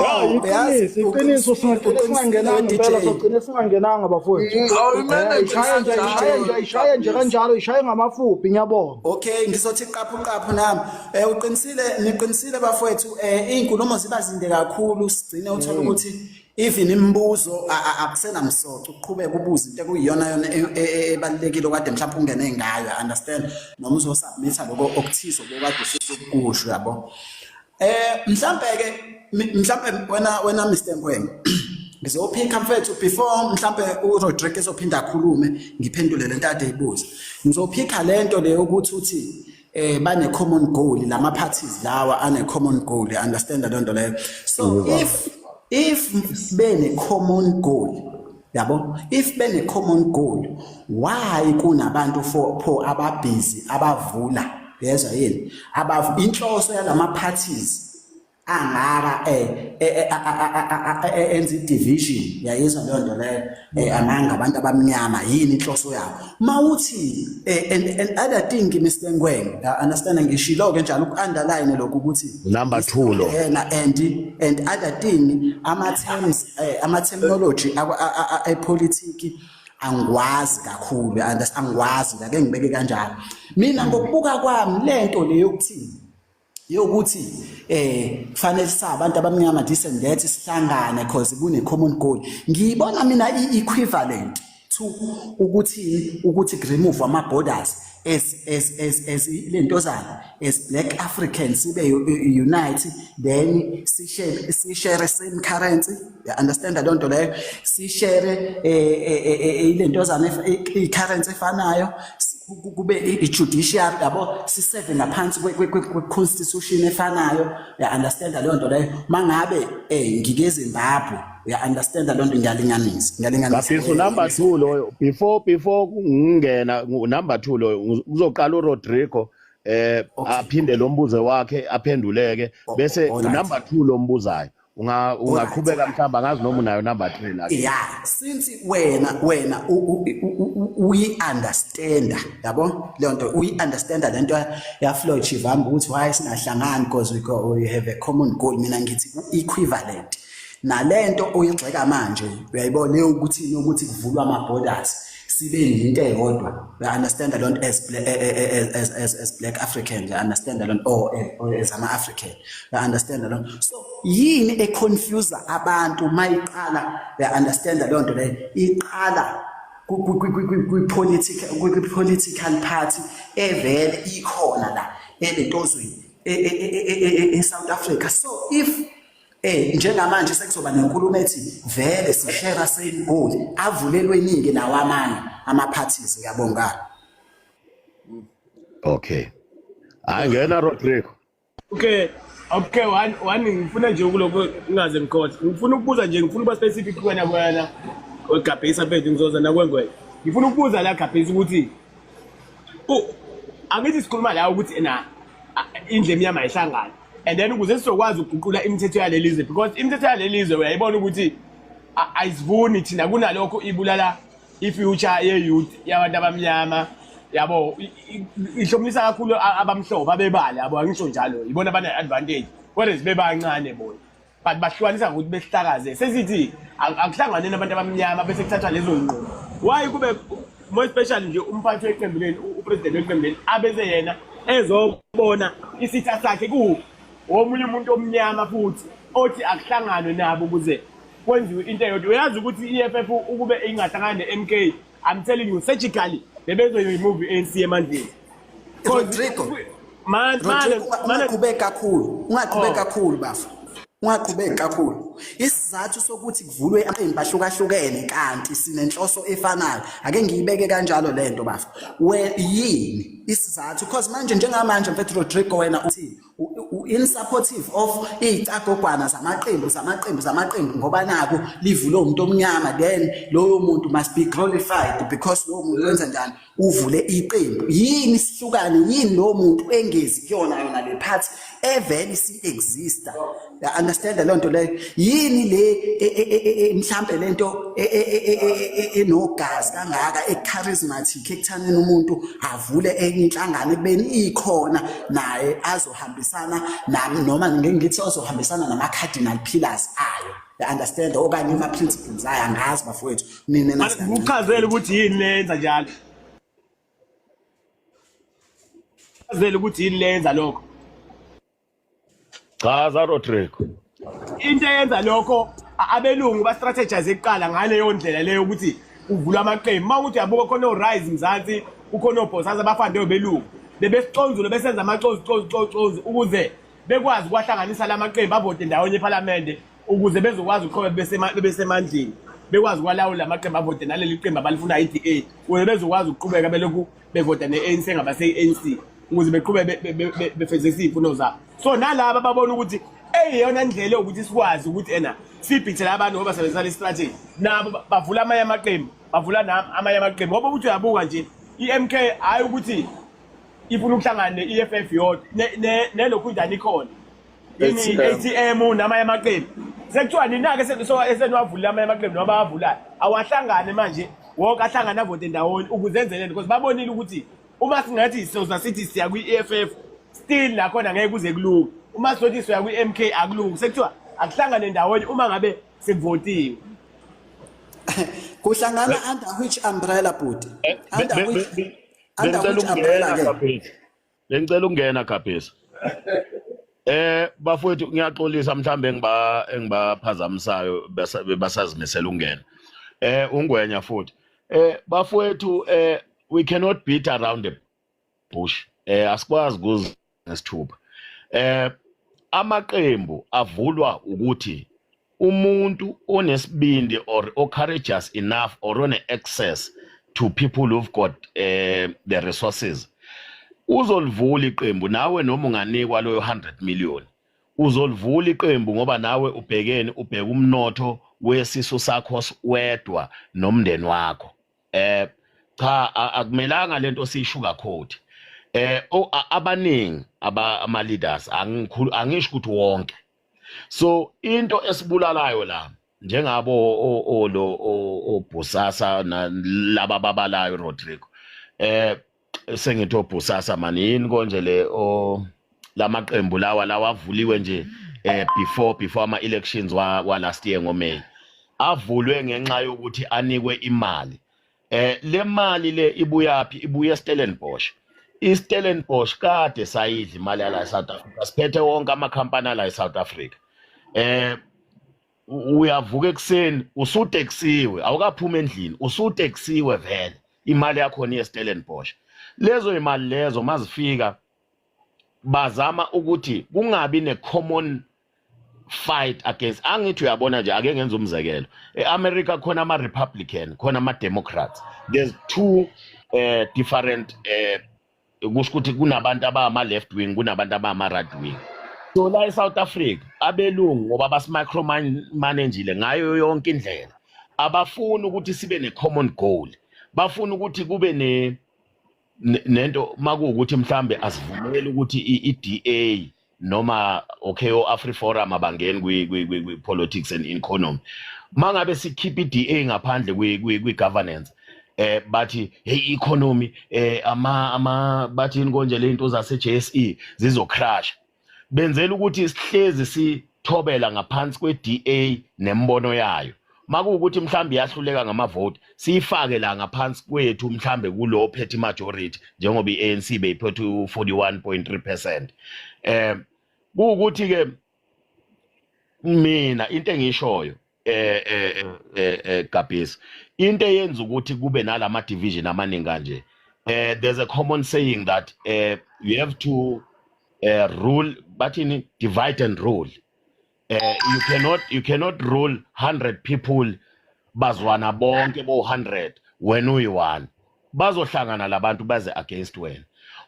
iqiniso singangenanga impela sogcina singangenanga bafowethu ishaye nje kanjalo ishaye ngamafuphi ngiyabonga okay ngizothi qaphu nami niqinisile bafowethu izinkulumo ziba zinde kakhulu sigcine uthola ukuthi even imibuzo akusena msoco uqhubeka ubuza into ekuyiyona yona ebalekile kade mhlawumbe ungene ngayo understand noma uzosubmit lokho okuthizo bekade usukusho yabo mhlambe wena Mr. Ngwenya ngizophika mfethu before mhlambe uRodrigo ezophinda akhulume ngiphendule lento ade ibuza ngizophika lento leyo ukuthi uthi bane common goal lama parties lawa ane common goal understand lento leyo so if bene common goal yabo if bene common goal why kunabantu for ababhizi abavula yezwa yini inhloso yalama parties angaka enzi division yayizwa leyo nto leyo amanga abantu abamnyama yini inhloso yabo mawuthi and other thing Mr. Ngwenya understand ngishilo ke njalo ukunderline lokho ukuthi number 2 lo and other thing ama terminology epolitiki angwazi kakhulu angwazi ake ngibeke kanjalo mina ngokubuka kwami lento leyo yokuthi kufanele sabantu abamnyama descendant sihlangane because kune common goal ngiyibona mina equivalent to ukuthi remove ama borders as lentozana as black Africans sibe unite then si share same currency you understand don't leyo si share lentozana i-currency efanayo kube i-judiciary yabo si7 ngaphansi kwe-constitution efanayo ya understand leyo nto leyo mangabe ngike eZimbabwe uya-understanda loo nto ngiyalinganisa Kapiso number 2 loyo before ngingena number 2 loyo uzoqala uRodrigo aphinde lo mbuzo wakhe aphenduleke bese number 2 lo mbuzayo ungaqhubeka mhlamba ngazi noma unayo number 3 la. Yeah, since wena uyi-understanda yabo leyo nto uyi-understanda lento ya Floyd Shivambu ukuthi why singahlangani because we have a common goal. Mina ngithi equivalent nalento oyigxeka manje uyayibona ukuthi kuvulwa ama-borders sibe into eyodwa. We understand a lot as black Africans, we understand a lot or as ama-African, we understand a lot. So yini e-confuse abantu mayiqala we understand a lot le iqala kwi-political party evele ikhona la elentozweni e-South Africa. So if njengamanje sekuzoba nenkulumo ethi vele sishare same goal avulelwe iningi nawo amanye ama-parties. Ngiyabonga. Okay. Angena Rodrigo. Okay, one ngifuna nje ukuloko ungaze ngikhohle. Ngifuna ukubuza nje ngifuna uba specific kwena ogabhisa phethu ngizoza nakwengwe. Ngifuna ukubuza la gabhisa ukuthi angithi sikhuluma la ukuthi indle emnyama ayihlangani. And then ukuze sizokwazi ukuguqula imithetho yalelizwe because imithetho yalelizwe uyayibona ukuthi ayisivuni thina kunalokho ibulala ifuture ye-youth yabantu abamnyama yabo ihlomisa kakhulu abamhlophe abebala yabo angisho njalo ibona bane-advantage whereas bebancane bona but bahlukanisa ngokuthi besihlakaze sesithi akuhlangane nabantu abamnyama bese kuthathwa lezo nqumo. Why kube more especially nje umphathi weqembu leni upresident weqembu leni abeze yena ezobona isitha sakhe omunye umuntu omnyama futhi othi akuhlanganwe nabo ukuze kwenziwe into eyodwa. Uyazi ukuthi i-EFF ukube ingahlangana ne-MK, I'm telling you surgically bebezo-remove i-ANC emandleni. Rodrigo, ungaqhubeki kakhulu bafu. Ungaqhubeki kakhulu. Isizathu sokuthi kuvulwe amaqembu ahlukahlukene kanti sinenhloso efanayo ake ngiyibeke kanjalo lento bafu. Yini isizathu? Because manje njengamanje mfethu Rodrigo wena uthi in supportive of izicagogwana zamaqembu ngoba naku livule umuntu omnyama, then loyo muntu must be glorified because lo muntu wenza njani uvule iqembu. Yini sihlukane, yini lo muntu engezi yona le party evele si-exista. I understand loo nto leyo. Yini le mhlampe lento enogazi kangaka e-charismatic ekuthaneni umuntu avule enye inhlangano ekubeni ikhona naye azohambisana noma ngithi azohambisana nama-cardinal pillars ayo. I understand okanye ama-principles ayo angazi bafowethu nini ukuchazele ukuthi yini lenza njalo. Uchazele ukuthi yini lenza lokho. Chaza Rodrigo. Into eyenza lokho abelungu ba-strategize ekuqala ngaleyo ndlela leyo ukuthi uvula amaqembu. Uma ukuthi uyabuka khona o-Rise Mzansi ukhona obhosaza abafande belungu bebesiconzula besenza amacozi ukuze bekwazi ukwahlanganisa la maqembu avote ndawonye eParliament ukuze bezokwazi ukuqhubeka bebesemandleni bekwazi ukwalawula amaqembu avote naleli qembu abalifuna i-DA ukuze bezokwazi ukuqhubeka belokhu bevota ne-ANC ngabase-ANC ukuze beqhubeke befezekise iy'mfuno zabo. So nalaba babona ukuthi eyona ndlela ukuthi sikwazi ukuthi sibhithele abantu ngoba basebenzisa i-strategy nabo bavula amanye amaqembu amanye amaqembu ngoba ukuthi uyabuka nje i-MK hayi ukuthi ifuna ukuhlangana ne-EFF yodwa nelokhu njani ikhona yini ATM namanye amaqembu sekuthiwa nina-ke eseniwavulile amanye amaqembu noma bawavulayo awahlangane manje wonke ahlangane avote ndawonye ukuze enzeleni because babonile ukuthi uma singathi soza sithi siya kwi-EFF still nakhona ngeke kuze kulunge. Uma sizothi siya kwi-MK akulungi sekuthiwa akuhlangane ndawonye uma ngabe sekuvotiwe. Kuhlangana under which umbrella budi? Under which umbrella ke? Bengicela ukungena Gabhisa. Bafowethu ngiyaxolisa mhlambe engibaphazamisayo basazimisela ukungena. Ungwenya futhi. Bafowethu we cannot beat around the bush. Asikwazi kuze nesithupha. Amaqembu avulwa ukuthi umuntu onesibindi or courageous enough or one access to people who've got the resources uzolivula iqembu nawe noma unganikwa loyo 100 million uzolivula iqembu ngoba nawe ubheka umnotho wesisu sakho wedwa nomndeni wakho. Cha akumelanga lento siyishuka coat. Abaningi ama leaders angisho ukuthi wonke. So into esibulalayo la njengabo Bosasa laba babalayo Rodrigo. Sengithi Bosasa manini konje le lamaqembu lawa avuliwe nje before ama elections wa last year ngoMay. Avulwe ngenxa yokuthi anikwe imali. Le mali le ibuyapi ibuye eStellenbosch. IStellenbosch kade sayidla imali la eSouth Africa. Siphethe wonke amakhampani la eSouth Africa. Uyavuka ekseni usuteksiwe awukaphuma endlini usuteksiwe vele imali yakho ni eStellenbosch. Lezo imali lezo mazifika bazama ukuthi kungabi ne-common fight against angithi uyabona nje ake ngenza umzekelo eAmerica khona ama-Republican khona ama-Democrats. There's two different kusho ukuthi kunabantu abama-left wing kunabantu abama-right wing. So la eSouth Africa abelungu ngoba basimicromanagile ngayo yonke indlela abafuni ukuthi sibe ne-common goal. Bafuna ukuthi kube nento makuwukuthi mhlambe asivumele ukuthi iDA noma AfriForum abangeni kwi-politics and economy. Mangabe sikhipha iDA ngaphandle kwi-governance bathi hey economy bathi konje le into zase-JSE zizocrash. Benzela ukuthi sihlezi sithobela ngaphansi kwe-DA nembono yayo. Makuwukuthi mhlambe yahluleka ngamavote siyifake la ngaphansi kwethu mhlambe kulo ophethe majority njengoba iANC beyiphethe 41.3%. Kuwukuthi ke mina into engishoyo Gabhesi into eyenza ukuthi kube nalama division amaningi kanje. There's a common saying that you have to rule but in divide and rule. You cannot rule 100 people bazwana bonke bo 100 when uyi-1 bazohlangana labantu baze against wena.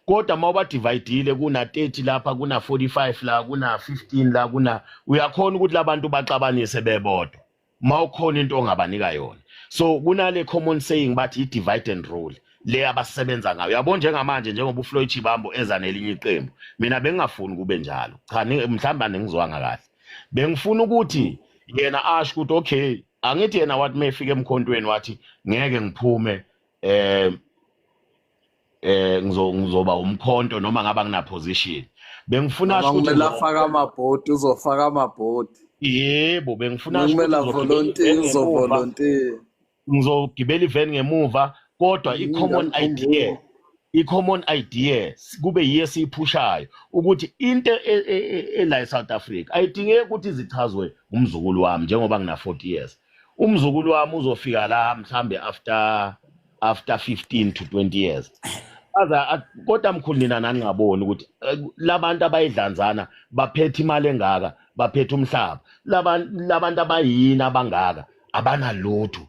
Kodwa mawuba dividile kuna 30 lapha kuna 45 la kuna 15 la kuna uyakhona ukuthi labantu baxabanise bebodwa mawukhona into ongabanika yona. So kunale common saying bathi divide and rule le abasebenza ngayo. Yabo njengamanje njengoba uFloyd Chibambo eza nelinye iqembu mina bengingafuni kube njalo. Cha mhlamba nengizwanga kahle. Bengifuna ukuthi yena asho ukuthi okay angithi yena wathi mayefika emkhontweni wathi ngeke ngiphume ngizoba umkhonto noma ngaba ngina position. Bengifuna asho ukuthi afaka amabhodi uzofaka amabhodi. Yebo bengifuna asho ukuthi volunteer ngizogibela iveni ngemuva kodwa i-common idea kube yiye siyiphushayo ukuthi into la eSouth Africa ayidingeki ukuthi zichazwe umzukulu wami njengoba ngina 40 years. Umzukulu wami uzofika la mhlambe after 15 to 20 years. Kodwa mkhulu nina nani ngaboni ukuthi labantu abayidlanzana baphethe imali engaka baphethe umhlaba. Labantu abayini abangaka abanalutho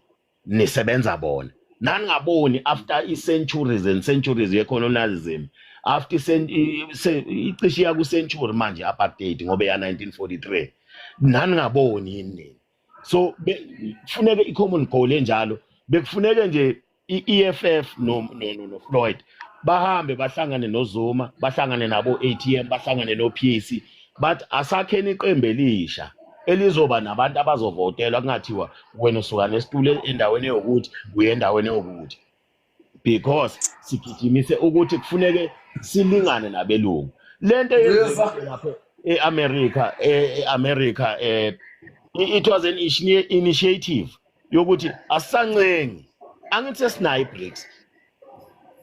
nisebenza bona. Nani ngaboni after centuries and centuries ye-colonialism after icishe ya ku-century manje apartheid ngoba ya 1943 nani ngaboni yini. So kufuneke i-common goal enjalo bekufuneke nje i-EFF no Floyd bahambe bahlangane noZuma bahlangane nabo ATM bahlangane no PAC but asakheni iqembu elisha elizoba nabantu abazovotelwa kungathiwa wena usuka nesitulo endaweni yokuthi uye endaweni yokuthi because sigijimise ukuthi kufuneke silingane nabelungu. Lento lapho eAmerica it was an initiative yokuthi asancengi angithi sinayi BRICS.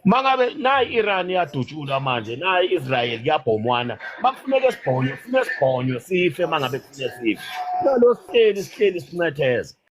Mangabe nayi Iran yadutshula manje nayi Israel kuyabhomwana bakufuneka sibhonywe sife mangabe kufuneka sife. Lo sihleli sinetheza.